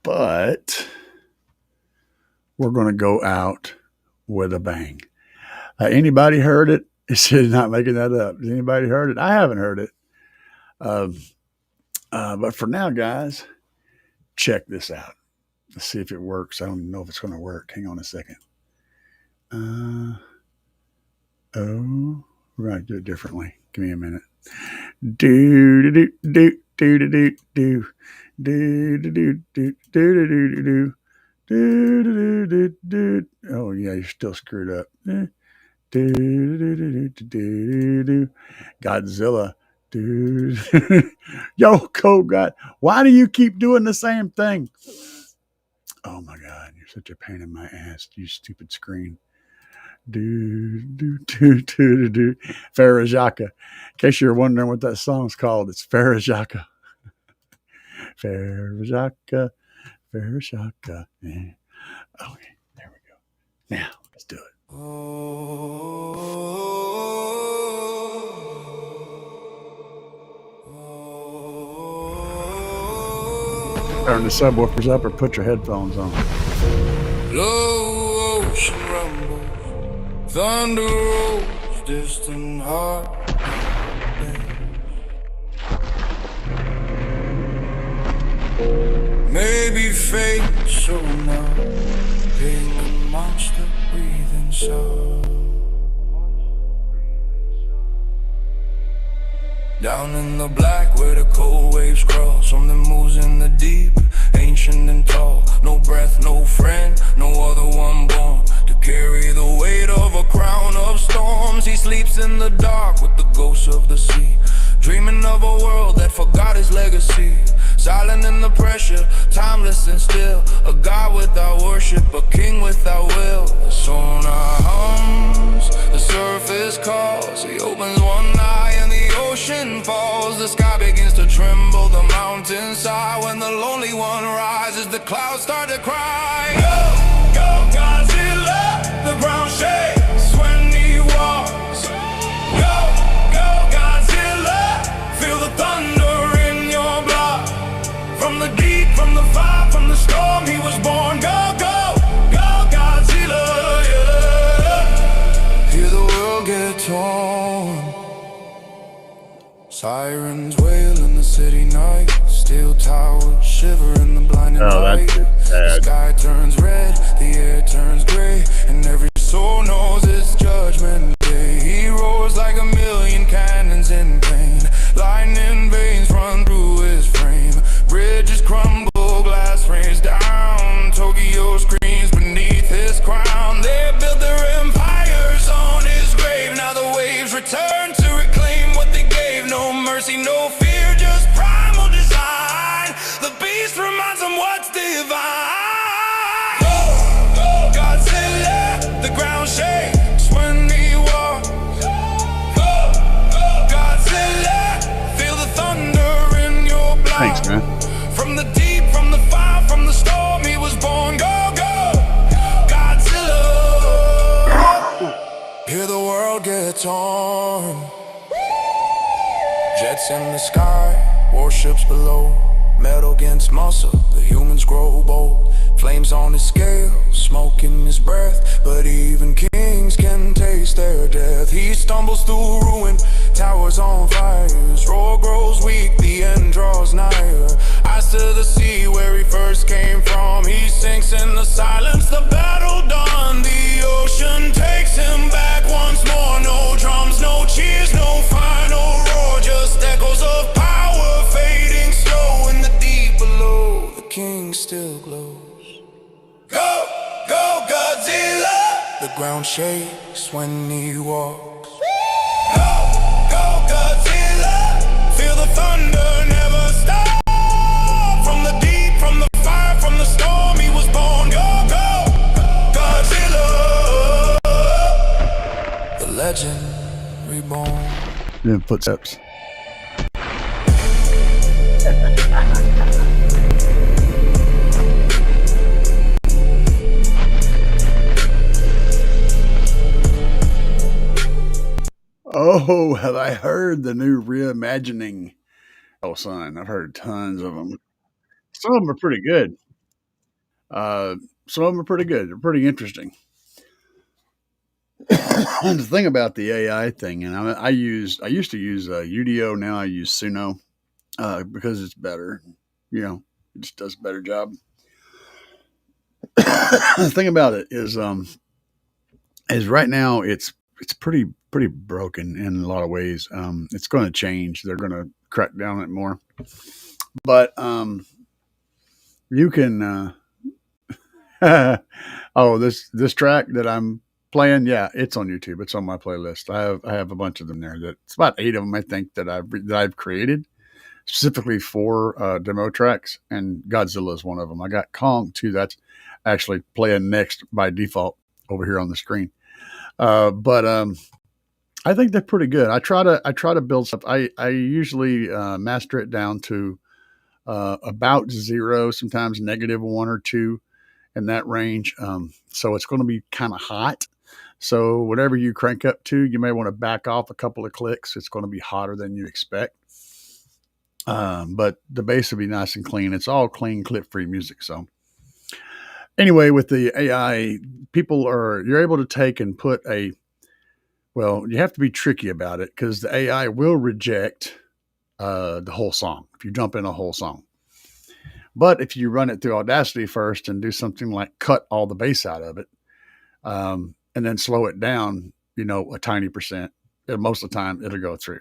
but we're going to go out with a bang. Anybody heard it? He's not making that up. Has anybody heard it? I haven't heard it. But for now, guys, check this out. Let's see if it works. I don't even know if it's going to work. Hang on a second. Right, do it differently. Give me a minute. Do do do do do do do do do do do do do do do do do. Oh yeah, you're still screwed up. Do do do do do do. Godzilla. Yo, Code God, why do you keep doing the same thing? Oh my God, you're such a pain in my ass, you stupid screen. Do do do do do. Farajaka. In case you're wondering what that song's called, it's Farajaka. Farajaka. Farajaka. Yeah. Okay, there we go. Now let's do it. Turn the subwoofers up or put your headphones on. Low ocean rumble, thunder rolls, distant heart. Maybe fate so now, being a monster breathing sound. Down in the black where the cold waves cross, something moves in the deep, ancient and tall. No breath, no friend, no other one born to carry the weight of a crown of storms. He sleeps in the dark with the ghosts of the sea, dreaming of a world that forgot his legacy. Silent in the pressure, timeless and still, a God without worship, a king without will. The sonar hums, the surface calls. He opens one eye and the ocean falls. The sky begins to tremble, the mountains sigh. When the lonely one rises, the clouds start to cry. Go, go, Godzilla, the ground shakes when he walks. Go, go, Godzilla, feel the thunder in your blood. From the deep, from the fire, from the storm, he was born. Go, go, go, Godzilla, yeah. Hear the world get torn. Sirens wail in the city night. Steel towers shiver in the blinding light. The sky turns red, the air turns gray, and every soul knows it's judgment day. He roars like a million cannons in pain. Lightning veins run through his frame. Bridges crumble, glass rains down. Tokyo screams beneath his crown. They built their empires on his grave. Now the waves return to reclaim what they gave. No mercy, no fear, just primal design. The beast reminds them what's divine. Go, go, Godzilla, the ground shakes when he walks. Go, go, Godzilla, feel the thunder in your blood. Thanks, man. From the deep, from the fire, from the storm, gets on. Jets in the sky, warships below. Metal against muscle, the humans grow bold. Flames on his scale, smoke in his breath. But even kings can taste their death. He stumbles through ruin, towers on fire. His roar grows weak, the end draws nigher. Eyes to the sea where he first came from. He sinks in the silence, the battle done. The ocean takes him back once more. No drums, no cheers, no final roar. Just echoes of power fading slow in the deep below. The king still glows. Go, go Godzilla! The ground shakes when he walks. Go, go Godzilla! Feel the thunder never stop. From the deep, from the fire, from the storm, he was born. Go, go Godzilla! The legend reborn. Then footsteps. Oh, have I heard the new reimagining? Oh, son, I've heard tons of them. Some of them are pretty good. Uh, some of them are pretty good. They're pretty interesting. And the thing about the AI thing, and I used to use UDO. Now I use Suno because it's better. You know, it just does a better job. The thing about it is right now it's pretty broken in a lot of ways. It's going to change. They're going to crack down on it more. But you can. Oh, this track that I'm playing, yeah, it's on YouTube. It's on my playlist. I have a bunch of them there. That it's about 8 of them I think that I've created specifically for demo tracks, and Godzilla is one of them. I got Kong too. That's actually playing next by default over here on the screen. But I think they're pretty good. I try to build stuff. I usually master it down to about zero, sometimes -1 or 2 in that range. So it's going to be kind of hot. So whatever you crank up to, you may want to back off a couple of clicks. It's going to be hotter than you expect. But the bass will be nice and clean. It's all clean, clip-free music. So anyway, with the AI, you're able to take and put well, you have to be tricky about it because the AI will reject the whole song if you jump in a whole song. But if you run it through Audacity first and do something like cut all the bass out of it, and then slow it down, a tiny percent, most of the time it'll go through.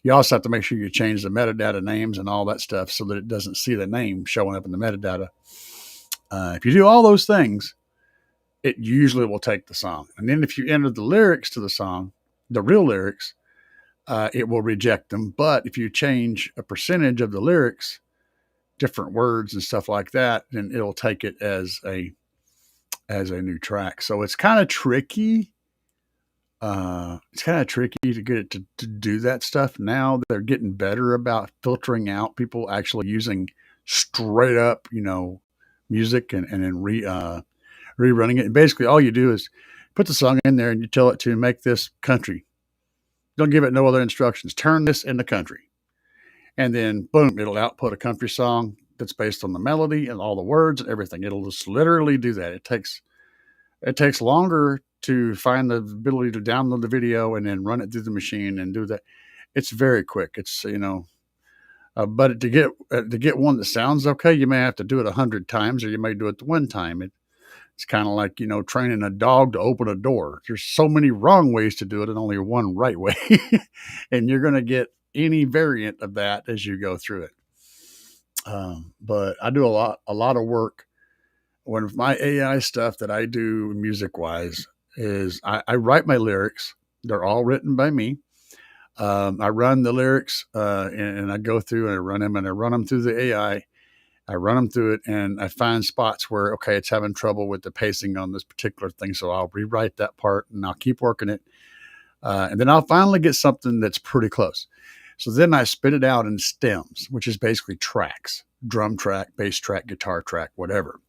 You also have to make sure you change the metadata names and all that stuff so that it doesn't see the name showing up in the metadata. If you do all those things, it usually will take the song. And then if you enter the lyrics to the song, the real lyrics, it will reject them. But if you change a percentage of the lyrics, different words and stuff like that, then it'll take it as a new track. So it's kind of tricky. It's kind of tricky to get it to do that stuff. Now they're getting better about filtering out people actually using straight up, music and then rerunning it. And basically all you do is put the song in there and you tell it to make this country. Don't give it no other instructions. Turn this into country. And then boom, it'll output a country song that's based on the melody and all the words and everything. It'll just literally do that. It takes longer to find the ability to download the video and then run it through the machine and do that. It's very quick. It's but to get one that sounds okay, you may have to do it 100 times, or you may do it the one time. It's kind of like training a dog to open a door. There's so many wrong ways to do it, and only one right way, and you're going to get any variant of that as you go through it. But I do a lot of work when my AI stuff that I do music wise is I write my lyrics. They're all written by me. I run the lyrics and I go through and I run them through the AI. I run them through it and I find spots where, okay, it's having trouble with the pacing on this particular thing. So I'll rewrite that part and I'll keep working it. And then I'll finally get something that's pretty close. So then I spit it out in stems, which is basically tracks, drum track, bass track, guitar track, whatever.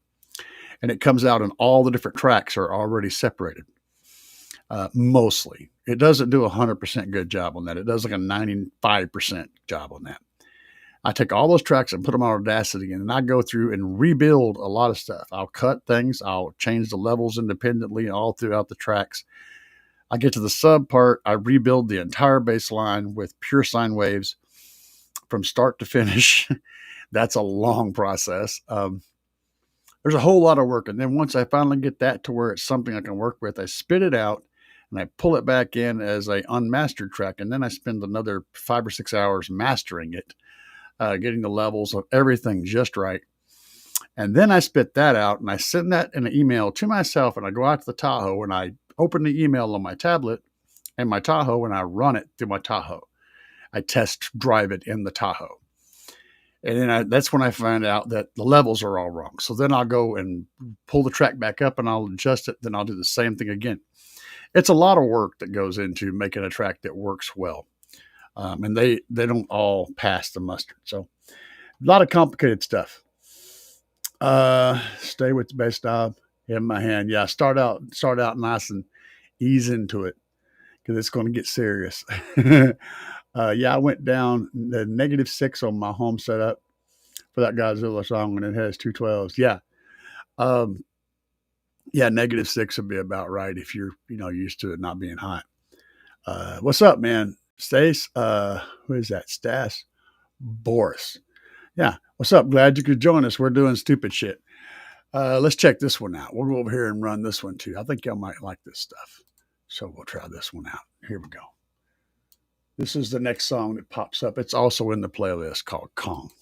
And it comes out and all the different tracks are already separated. mostly. It doesn't do a 100% good job on that. It does like a 95% job on that. I take all those tracks and put them on Audacity, and then I go through and rebuild a lot of stuff. I'll cut things, I'll change the levels independently all throughout the tracks. I get to the sub part, I rebuild the entire bass line with pure sine waves from start to finish. That's a long process. There's a whole lot of work. And then once I finally get that to where it's something I can work with, I spit it out and I pull it back in as a unmastered track. And then I spend another 5 or 6 hours mastering it, getting the levels of everything just right. And then I spit that out and I send that in an email to myself, and I go out to the Tahoe and I open the email on my tablet and my Tahoe and I run it through my Tahoe. I test drive it in the Tahoe. And then that's when I find out that the levels are all wrong. So then I'll go and pull the track back up and I'll adjust it. Then I'll do the same thing again. It's a lot of work that goes into making a track that works well. And they don't all pass the mustard. So a lot of complicated stuff. Stay with the bass knob in my hand. Yeah, start out nice and ease into it because it's going to get serious. Yeah, I went down the -6 on my home setup for that Godzilla song, and it has 212s. Yeah. Yeah, -6 would be about right if you're, used to it not being hot. What's up, man? Stace? Who is that? Stas? Boris. Yeah. What's up? Glad you could join us. We're doing stupid shit. Let's check this one out. We'll go over here and run this one too. I think y'all might like this stuff. So we'll try this one out. Here we go. This is the next song that pops up. It's also in the playlist called Kong.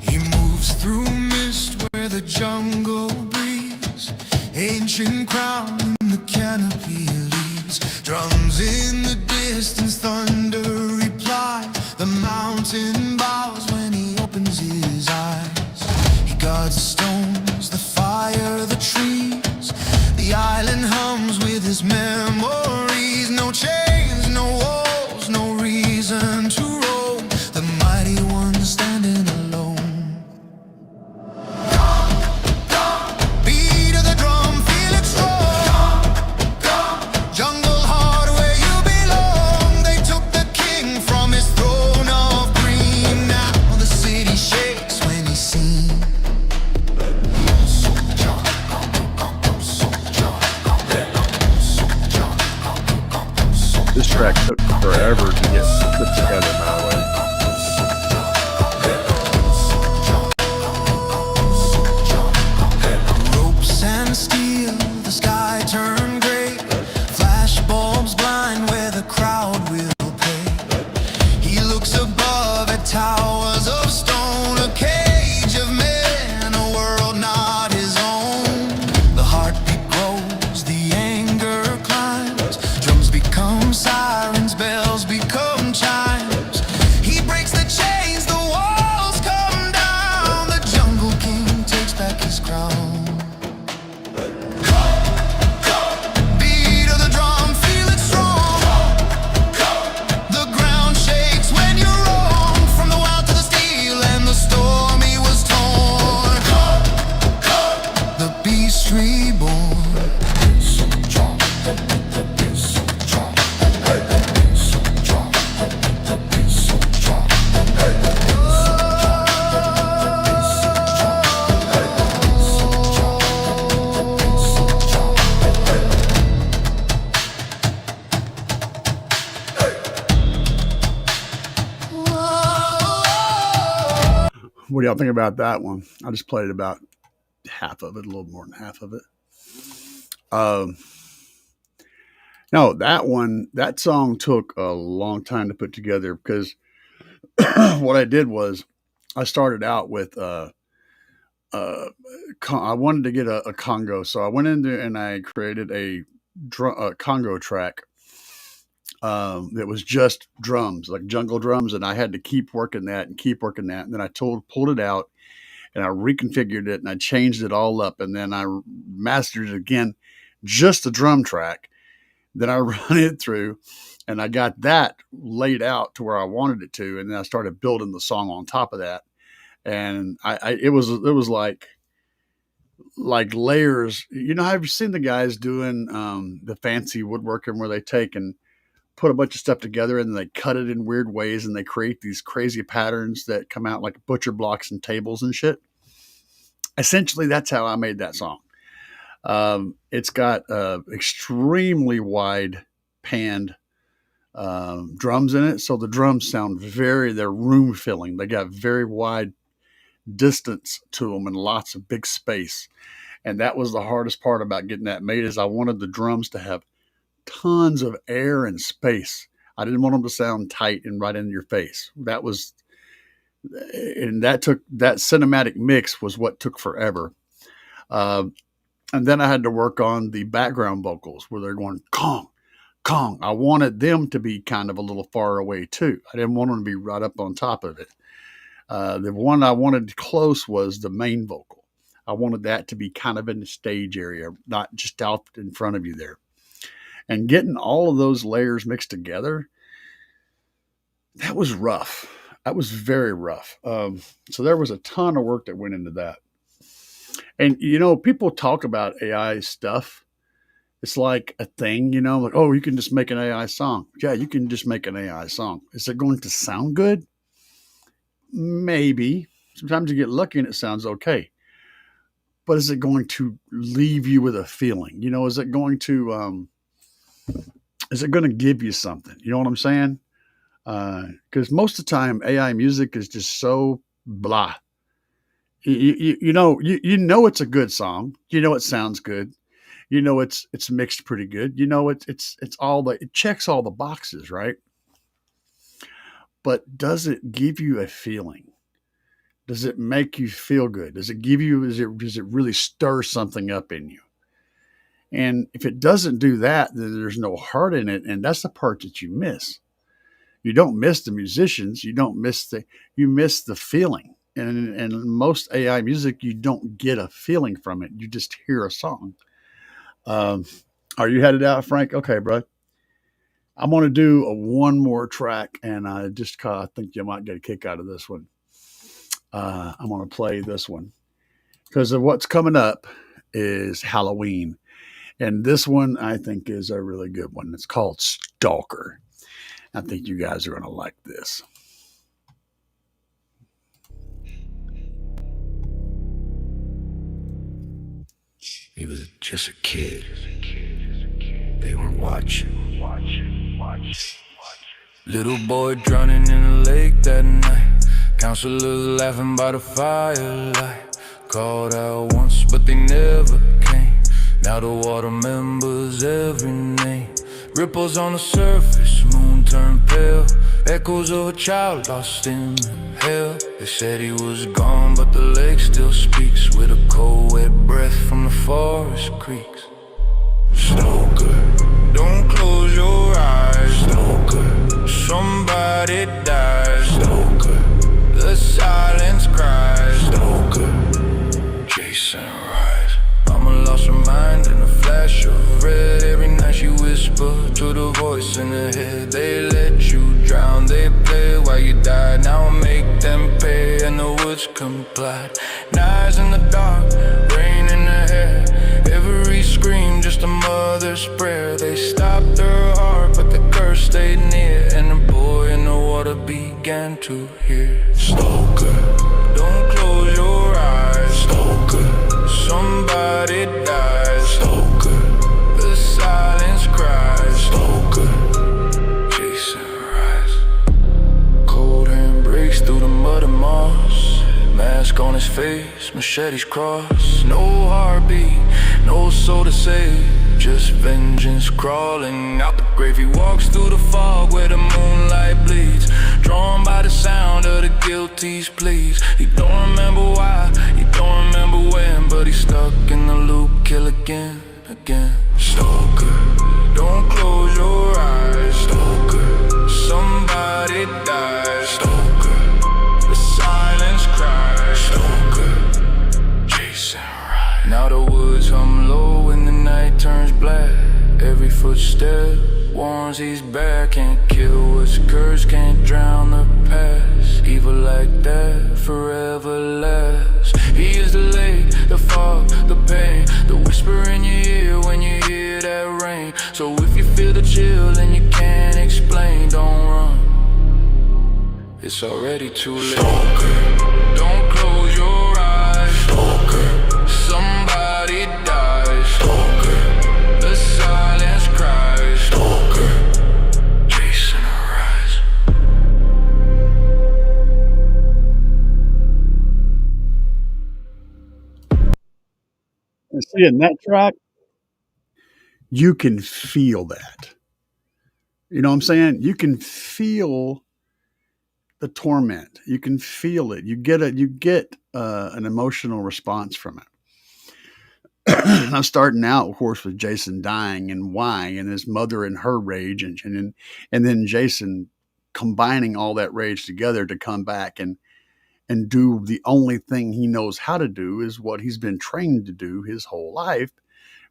He moves through mist where the jungle breathes, ancient crown in the canopy leaves, drums in the distance, thunder reply. The mountain bows when he opens his eyes. He guards the stones, the fire, the trees. The island hums with his memories. No chains, no walls, no reason to roam. The mighty one standing alone. Beat of the drum, feel it strong. Jungle heart where you belong. They took the king from his throne of green. Now the city shakes when he's seen. This track took forever to get put together, by the way. Ropes and steel, the sky turned gray. Flash bulbs blind where the crowd will pay. He looks above at towers of stone, a cage of men, a world not his own. The heartbeat grows, the anger climbs. Drums become sirens, bells become chimes. He breaks the chains, the walls come down. The jungle king takes back his crown. Beat of the drum, feel it strong. The ground shakes when you're wrong. From the wild to the steel and the storm he was torn. The beast reborn. What do y'all think about that one? I just played about half of it, a little more than half of it. No, that song took a long time to put together because what I did was I started out with I wanted to get a Congo, so I went in there and I created a Congo track that was just drums, like jungle drums, and I had to keep working that and keep working that. And then I pulled it out and I reconfigured it and I changed it all up, and then I mastered it again, just the drum track, Then I run it through, and I got that laid out to where I wanted it to, and then I started building the song on top of that. And it was like layers. You know, have you seen the guys doing the fancy woodworking where they take and put a bunch of stuff together and they cut it in weird ways and they create these crazy patterns that come out like butcher blocks and tables and shit? Essentially, that's how I made that song. It's got extremely wide panned drums in it, so the drums sound they're room filling. They got very wide distance to them and lots of big space. And that was the hardest part about getting that made, is I wanted the drums to have tons of air and space. I didn't want them to sound tight and right in your face. That cinematic mix was what took forever. And then I had to work on the background vocals where they're going Kong, Kong. I wanted them to be kind of a little far away too. I didn't want them to be right up on top of it. The one I wanted close was the main vocal. I wanted that to be kind of in the stage area, not just out in front of you there. And getting all of those layers mixed together, that was rough. That was very rough. So there was a ton of work that went into that. And, you know, people talk about AI stuff. It's like a thing, you know, like, oh, you can just make an AI song. Yeah, you can just make an AI song. Is it going to sound good? Maybe. Sometimes you get lucky and it sounds okay. But is it going to leave you with a feeling? You know, is it going to give you something? You know what I'm saying? Because most of the time, AI music is just so blah. You know it's a good song. You know it sounds good. You know it's mixed pretty good. You know it checks all the boxes, right? But does it give you a feeling? Does it make you feel good? Does it really stir something up in you? And if it doesn't do that, then there's no heart in it, and that's the part that you miss. You don't miss the musicians. You miss the feeling. And most AI music, you don't get a feeling from it. You just hear a song. Are you headed out, Frank? Okay, bro. I'm going to do one more track, and I think you might get a kick out of this one. I'm going to play this one because of what's coming up is Halloween. And this one I think is a really good one. It's called Stalker. I think you guys are going to like this. He was just a kid. They were watching. Little boy drowning in the lake that night. Counselors laughing by the firelight. Called out once, but they never came. Now the water remembers every name. Ripples on the surface, moon turned pale. Echoes of a child lost in hell. They said he was gone, but the lake still speaks with a cold, wet breath from the forest creeks. Stoker, don't close your eyes. Stoker, somebody dies. Stoker, the silence cries. Stoker, Jason Rise. Mama lost her mind in a flash of red. Every night she whispered to the voice in her head. They let you drown, they play while you die. Now make them pay, and the woods complied. Knives in the dark, rain in the hair. Every scream just a mother's prayer. They stopped her heart, but the curse stayed near. And the boy in the water began to hear. Stoker, don't close your eyes. Stoker, somebody dies. Stoker, the silence cries. Stoker, Jason Rise. Cold hand breaks through the mud and moss. Mask on his face, machetes crossed. No heartbeat, no soul to save, just vengeance crawling out the grave. He walks through the fog where the moonlight bleeds, drawn by the sound of the guilty's pleas. He don't remember why, he don't remember when, but he's stuck in the loop, kill again, again. Stalker, don't close your eyes. Stalker, somebody dies. Stalker, the silence cries. Stalker, Jason Rise. Now the woods hum low when the night turns black. Every footstep warns he's back, can't kill what's cursed, can't drown the past. Evil like that forever lasts. He is the lake, the fog, the pain, the whisper in your ear when you hear that rain. So if you feel the chill and you can't explain, don't run, it's already too late. Stalker. Don't close your eyes. Stalker. Somebody dies. Stalker. The silence cries. Stalker. Chasing a rise. And see, in that track, you can feel that. You know what I'm saying? You can feel the torment. You can feel it. You get an emotional response from it. I'm starting out, of course, with Jason dying and why, and his mother and her rage, and then Jason combining all that rage together to come back and do the only thing he knows how to do is what he's been trained to do his whole life,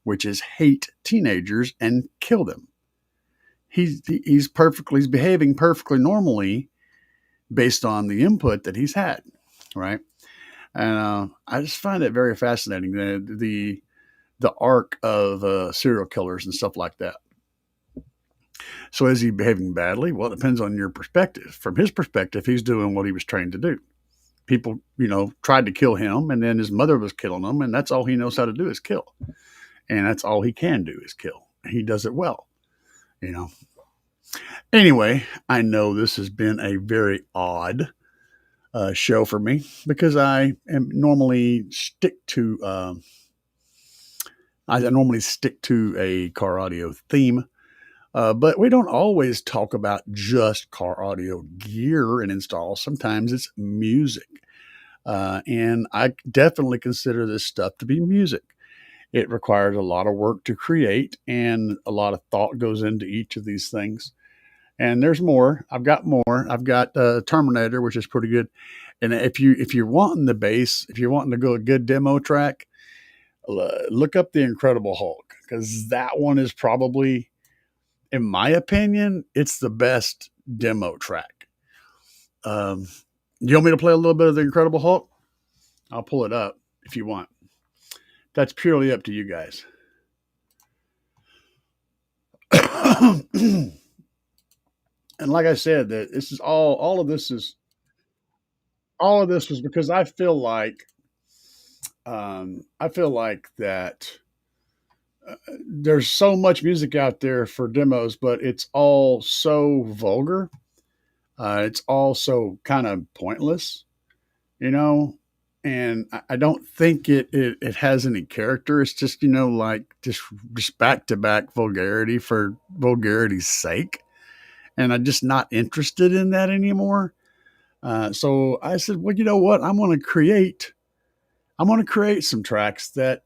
which is hate teenagers and kill them. He's behaving perfectly normally based on the input that he's had, right? And I just find it very fascinating the arc of serial killers and stuff like that. So is he behaving badly? Well, it depends on your perspective. From his perspective, he's doing what he was trained to do. People, tried to kill him, and then his mother was killing him, and that's all he knows how to do is kill. And that's all he can do is kill. He does it well, you know. Anyway, I know this has been a very odd show for me because I normally stick to a car audio theme, but we don't always talk about just car audio gear and install. Sometimes it's music, and I definitely consider this stuff to be music. It requires a lot of work to create, and a lot of thought goes into each of these things. And there's more. I've got more. I've got Terminator, which is pretty good. And if you're wanting the bass, if you're wanting to go a good demo track, look up the Incredible Hulk, because that one is probably, in my opinion, it's the best demo track. You want me to play a little bit of the Incredible Hulk? I'll pull it up if you want. That's purely up to you guys. And like I said, that this is all of this is all of this was because I feel like that there's so much music out there for demos, but it's all so vulgar. It's all so kind of pointless, you know. And I don't think it has any character. It's just like just back to back vulgarity for vulgarity's sake, and I'm just not interested in that anymore. So I said, well, you know what? I'm going to create some tracks that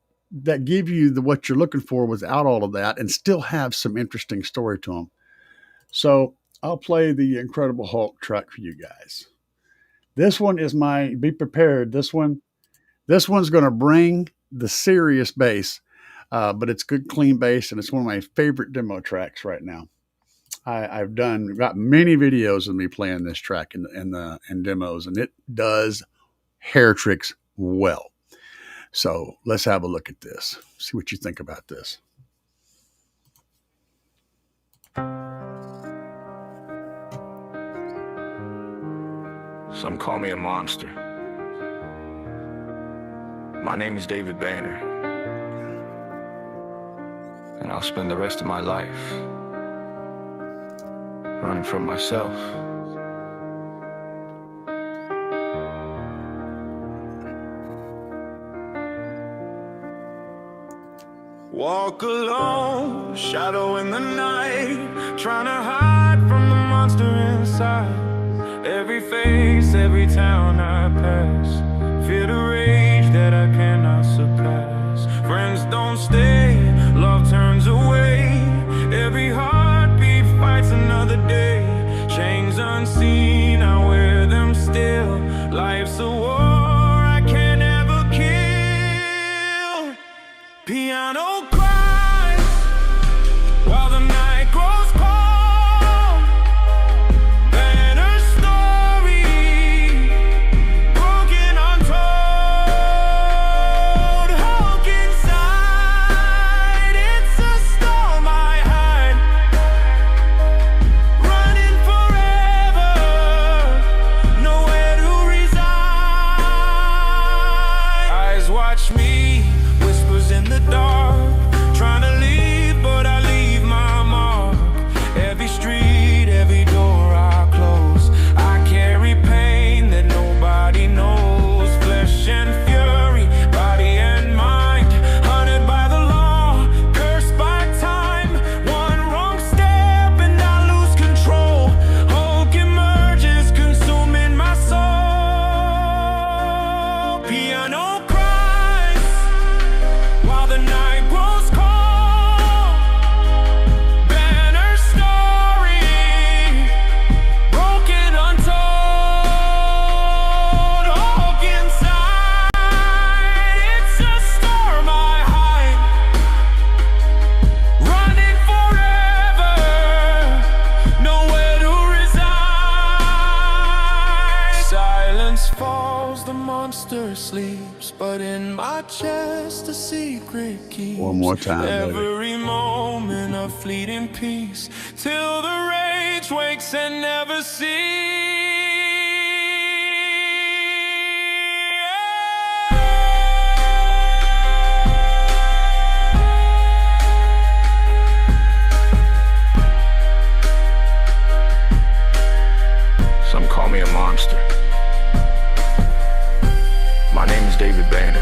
give you what you're looking for without all of that, and still have some interesting story to them. So I'll play the Incredible Hulk track for you guys. This one is be prepared. This one's going to bring the serious bass, but it's good, clean bass, and it's one of my favorite demo tracks right now. I've got many videos of me playing this track in demos, and it does hair tricks well. So let's have a look at this. See what you think about this. Some call me a monster. My name is David Banner, and I'll spend the rest of my life running from myself. Walk alone, shadow in the night, trying to hide from the monster inside. Every face, every town I pass, fear the rage that I cannot surpass. Friends don't stay, love turns away. Every heartbeat fights another day. Chains unseen, I wear them still. Life's a war I can't ever kill. Piano cries while the night grows cold. monster sleeps, but in my chest a secret One keeps more time, baby. every moment of fleeting peace, till the rage wakes and never ceases. Some call me a monster. My name is David Banner,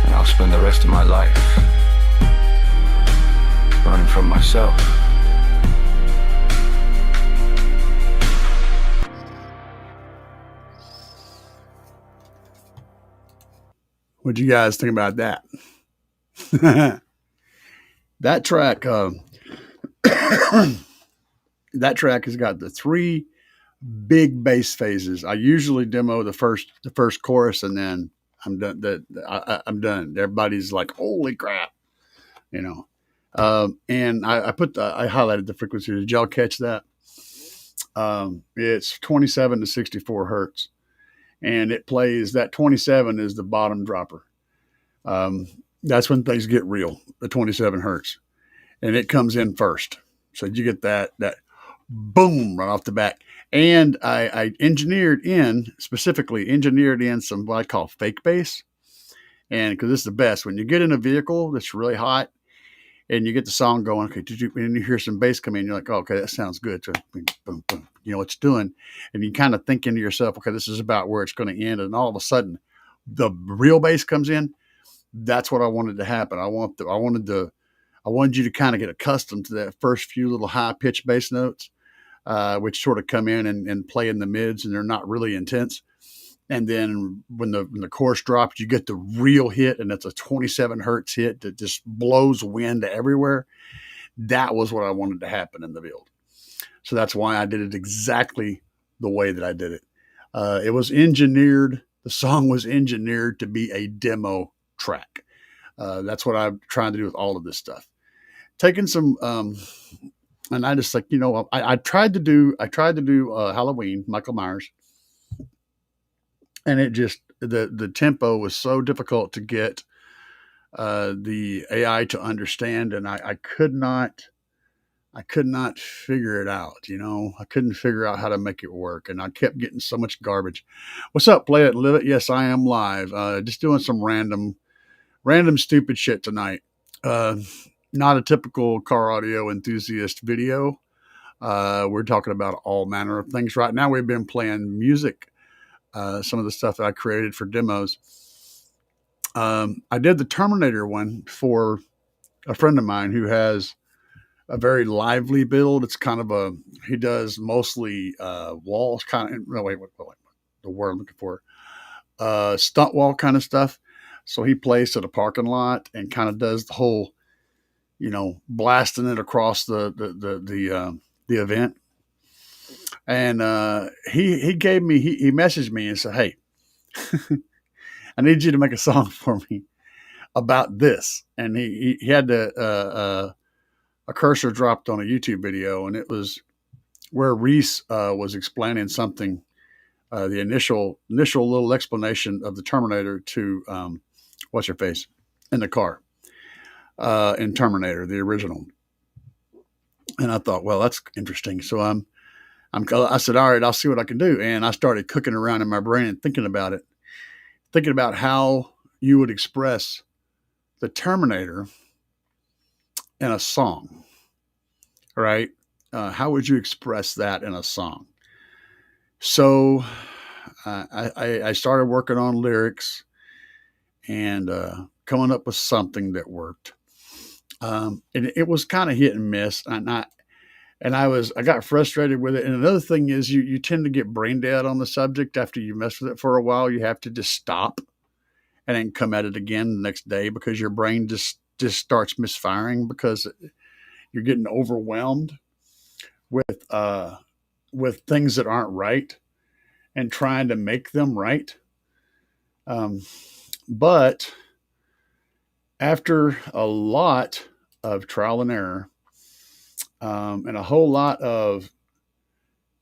and I'll spend the rest of my life running from myself. What'd you guys think about that? That track, that track has got the three big bass phases. I usually demo the first chorus, and then I'm done. I'm done. Everybody's like, "Holy crap!" You know. And I highlighted the frequency. Did y'all catch that? It's 27 to 64 hertz, and it plays that 27 is the bottom dropper. Um, that's when things get real. The 27 hertz, and it comes in first. So you get that boom right off the back. And I specifically engineered in some what I call fake bass. And because this is the best, when you get in a vehicle that's really hot and you get the song going, okay, and you hear some bass come in, you're like, oh, okay, that sounds good. So, boom, boom, boom. You know what it's doing. And you kind of think into yourself, okay, this is about where it's going to end. And all of a sudden, the real bass comes in. That's what I wanted to happen. I wanted you to kind of get accustomed to that first few little high pitched bass notes, which sort of come in and play in the mids, and they're not really intense. And then when the chorus drops, you get the real hit, and it's a 27 hertz hit that just blows wind everywhere. That was what I wanted to happen in the build. So that's why I did it exactly the way that I did it. It was engineered. The song was engineered to be a demo track. That's what I'm trying to do with all of this stuff. Taking some, and I just like, I tried to do Halloween, Michael Myers, and it just the tempo was so difficult to get the AI to understand, and I could not figure it out. I couldn't figure out how to make it work, and I kept getting so much garbage. What's up, Play It and Live It? Yes, I am live. Just doing some random stupid shit tonight. Not a typical car audio enthusiast video. We're talking about all manner of things. Right now, we've been playing music. Some of the stuff that I created for demos. I did the Terminator one for a friend of mine who has a very lively build. It's kind of he does mostly walls, kind of, no, wait, the word I'm looking for, stunt wall kind of stuff. So he plays at a parking lot and kind of does the whole, blasting it across the event. And he messaged me and said, "Hey, I need you to make a song for me about this." And he had a cursor dropped on a YouTube video, and it was where Reese was explaining something, the initial little explanation of the Terminator to what's her face in the car in Terminator, the original. And I thought, well, that's interesting. So I said, all right, I'll see what I can do. And I started cooking around in my brain and thinking about how you would express the Terminator in a song, right? How would you express that in a song? So I started working on lyrics and coming up with something that worked. And it was kind of hit and miss. I got frustrated with it. And another thing is you tend to get brain dead on the subject after you mess with it for a while. You have to just stop and then come at it again the next day because your brain just starts misfiring because you're getting overwhelmed with things that aren't right and trying to make them right. But after a lot of trial and error, and a whole lot of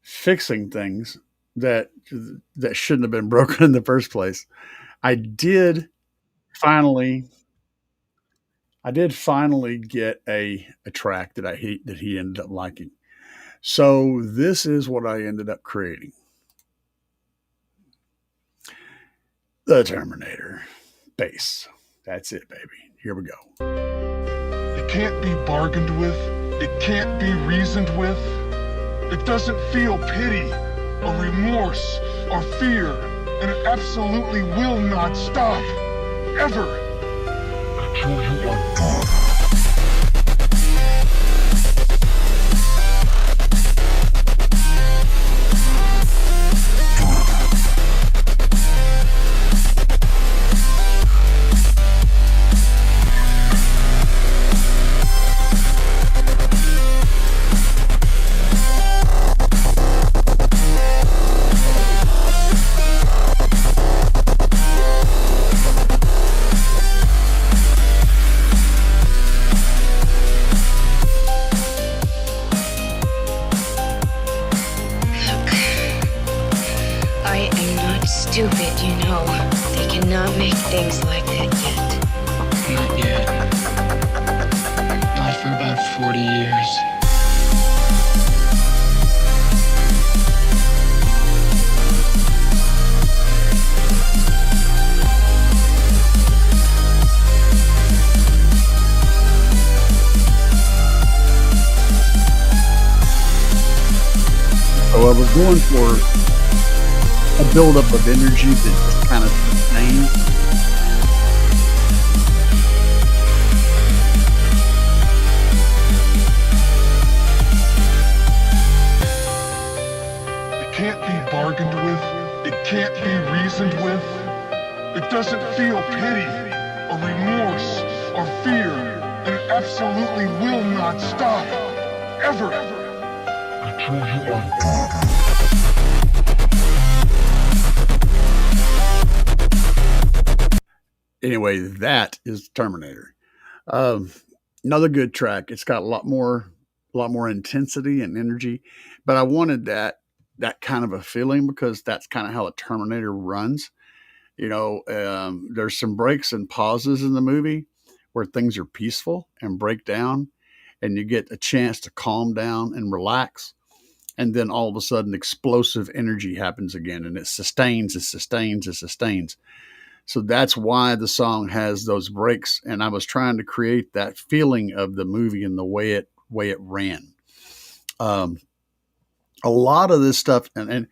fixing things that that shouldn't have been broken in the first place. I did finally I did finally get a track that I hate that he ended up liking. So this is what I ended up creating. The Terminator bass. That's it, baby. Here we go. It can't be bargained with. It can't be reasoned with. It doesn't feel pity or remorse or fear, and it absolutely will not stop. Ever. Until you are done. I am not stupid, you know. They cannot make things like that yet. Not yet. Not for about 40 years. So I was going for a buildup of energy that just kind of sustains. It can't be bargained with. It can't be reasoned with. It doesn't feel pity or remorse or fear, and it absolutely will not stop. Ever. Until you are done. Anyway, that is Terminator. Um, Another good track. It's got a lot more intensity and energy, but I wanted that kind of a feeling because that's kind of how a Terminator runs. There's some breaks and pauses in the movie where things are peaceful and break down, and you get a chance to calm down and relax. And then all of a sudden, explosive energy happens again, and it sustains, it sustains, it sustains. So that's why the song has those breaks. And I was trying to create that feeling of the movie and the way it ran. Um, a lot of this stuff, and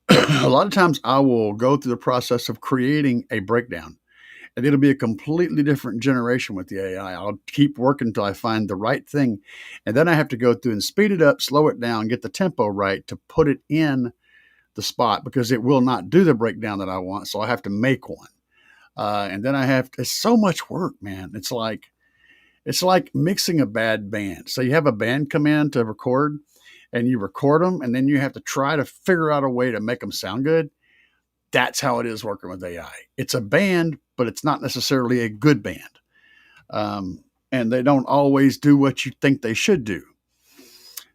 a lot of times I will go through the process of creating a breakdown, and it'll be a completely different generation with the AI. I'll keep working until I find the right thing, and then I have to go through and speed it up, slow it down, get the tempo right to put it in the spot because it will not do the breakdown that I want. So I have to make one. And then it's so much work, man. It's like mixing a bad band. So you have a band come in to record and you record them and then you have to try to figure out a way to make them sound good. That's how it is working with AI. It's a band, but it's not necessarily a good band. And they don't always do what you think they should do.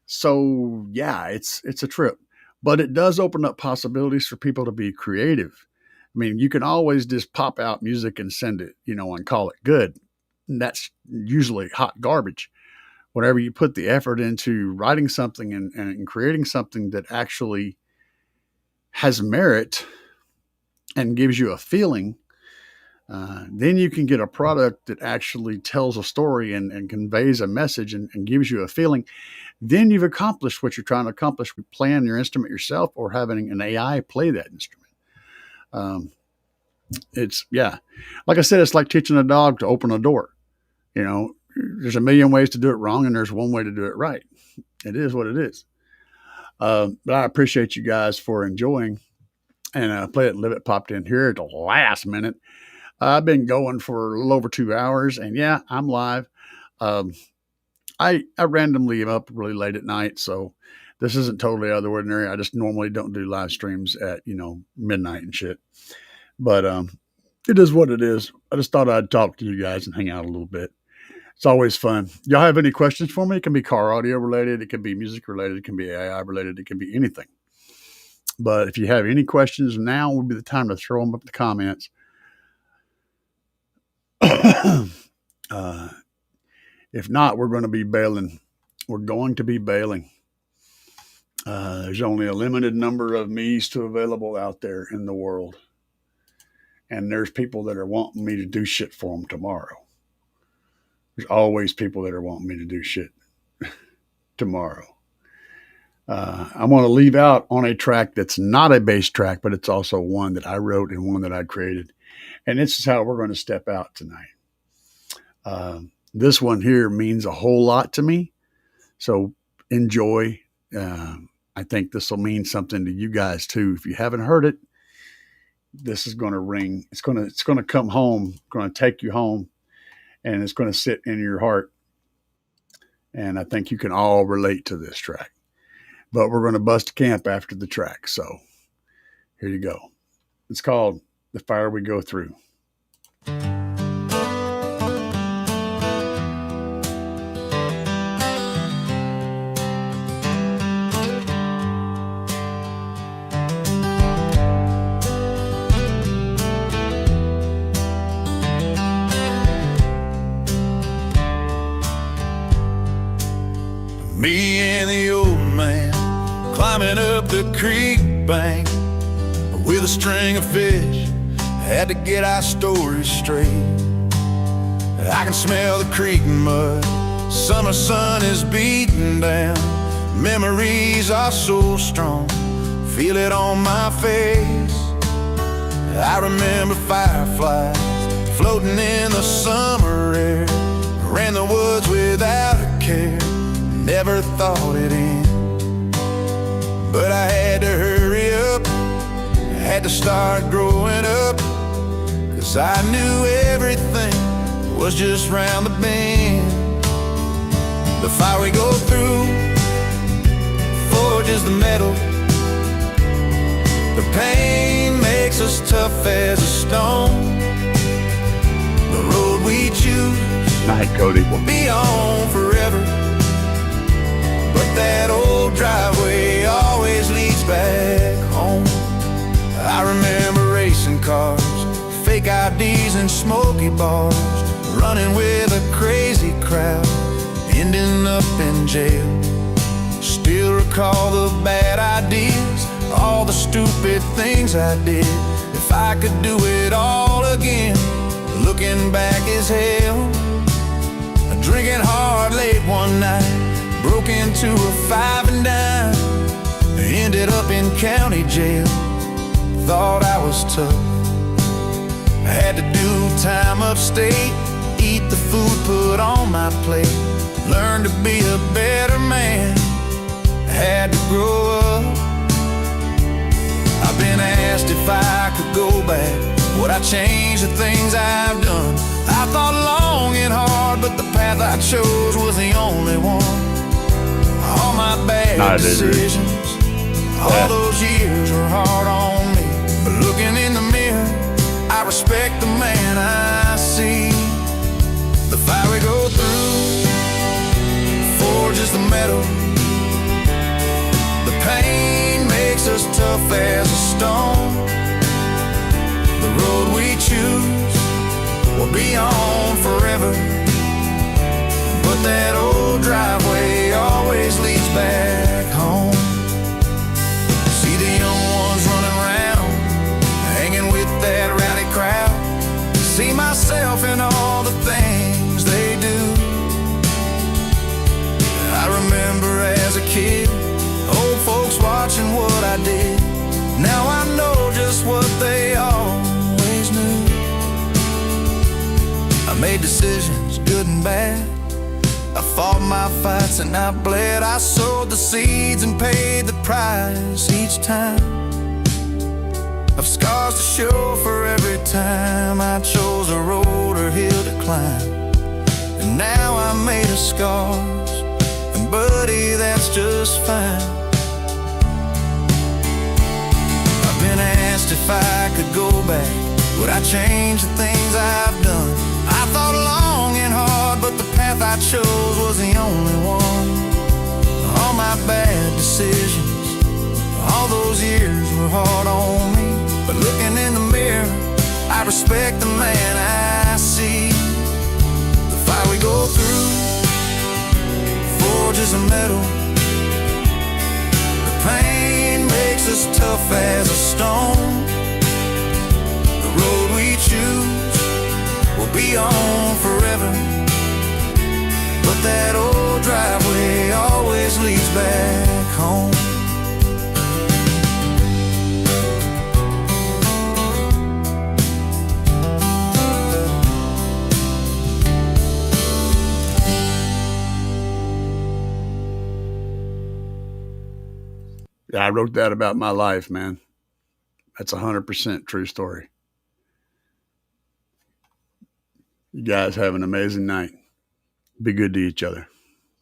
So yeah, it's a trip, but it does open up possibilities for people to be creative. I mean, you can always just pop out music and send it, and call it good. And that's usually hot garbage. Whenever you put the effort into writing something and creating something that actually has merit and gives you a feeling, then you can get a product that actually tells a story and conveys a message and gives you a feeling. Then you've accomplished what you're trying to accomplish with playing your instrument yourself or having an AI play that instrument. It's yeah, like I said, it's like teaching a dog to open a door. There's a million ways to do it wrong, and there's one way to do it right. It is what it is. But I appreciate you guys for enjoying. And Play It and Live It popped in here at the last minute. I've been going for a little over 2 hours, and yeah, I'm live. Um, I randomly am up really late at night, so this isn't totally out of the ordinary. I just normally don't do live streams at midnight and shit. But it is what it is. I just thought I'd talk to you guys and hang out a little bit. It's always fun. Y'all have any questions for me? It can be car audio related. It can be music related. It can be AI related. It can be anything. But if you have any questions, now would be the time to throw them up in the comments. If not, we're going to be bailing. We're going to be bailing. There's only a limited number of me's to available out there in the world. And there's people that are wanting me to do shit for them tomorrow. There's always people that are wanting me to do shit tomorrow. I want to leave out on a track that's not a bass track, but it's also one that I wrote and one that I created. And this is how we're going to step out tonight. This one here means a whole lot to me. So enjoy. I think this will mean something to you guys too. If you haven't heard it, this is going to ring. It's going to come home, going to take you home, and it's going to sit in your heart. And I think you can all relate to this track. But we're going to bust a camp after the track. So here you go. It's called The Fire We Go Through. Me and the old man climbing up the creek bank with a string of fish, had to get our stories straight. I can smell the creek mud, summer sun is beating down. Memories are so strong, feel it on my face. I remember fireflies floating in the summer air, ran the woods without a care, never thought it in. But I had to hurry up, had to start growing up, 'cause I knew everything was just round the bend. The fire we go through forges the metal, the pain makes us tough as a stone. The road we choose Night, Cody. will be on forever, but that old driveway always leads back home. I remember racing cars, fake IDs and smoky bars, running with a crazy crowd, ending up in jail. Still recall the bad ideas, all the stupid things I did. If I could do it all again, looking back is hell. Drinking hard late one night, broke into a 5 and dime, ended up in county jail. Thought I was tough, had to do time upstate, eat the food put on my plate, learn to be a better man, had to grow up. I've been asked if I could go back, would I change the things I've done? I thought long and hard, but the path I chose was the only one. All my bad decisions, all those years were hard on me. But looking in the mirror, I respect the man I see. The fire we go through forges the metal, the pain makes us tough as a stone. The road we choose will be on forever, but that old driveway always leads back home. See the young ones running around, hanging with that rowdy crowd, see myself in all the things they do. I remember as a kid, old folks watching what I did. Now I know just what they always knew. I made decisions, good and bad, I fought my fights and I bled. I sowed the seeds and paid the price each time. I've scars to show for every time I chose a road or hill to climb. And now I'm made of scars, and buddy, that's just fine. I've been asked if I could go back, would I change the things I've done? I thought long and hard, but the path I chose was the only one. All my bad decisions, all those years were hard on me, but looking in the mirror, I respect the man I see. The fire we go through forges a metal. The pain makes us tough as a stone. The road we choose will be on forever, but that old driveway always leads back home. Yeah, I wrote that about my life, man. That's 100% true story. You guys have an amazing night. Be good to each other.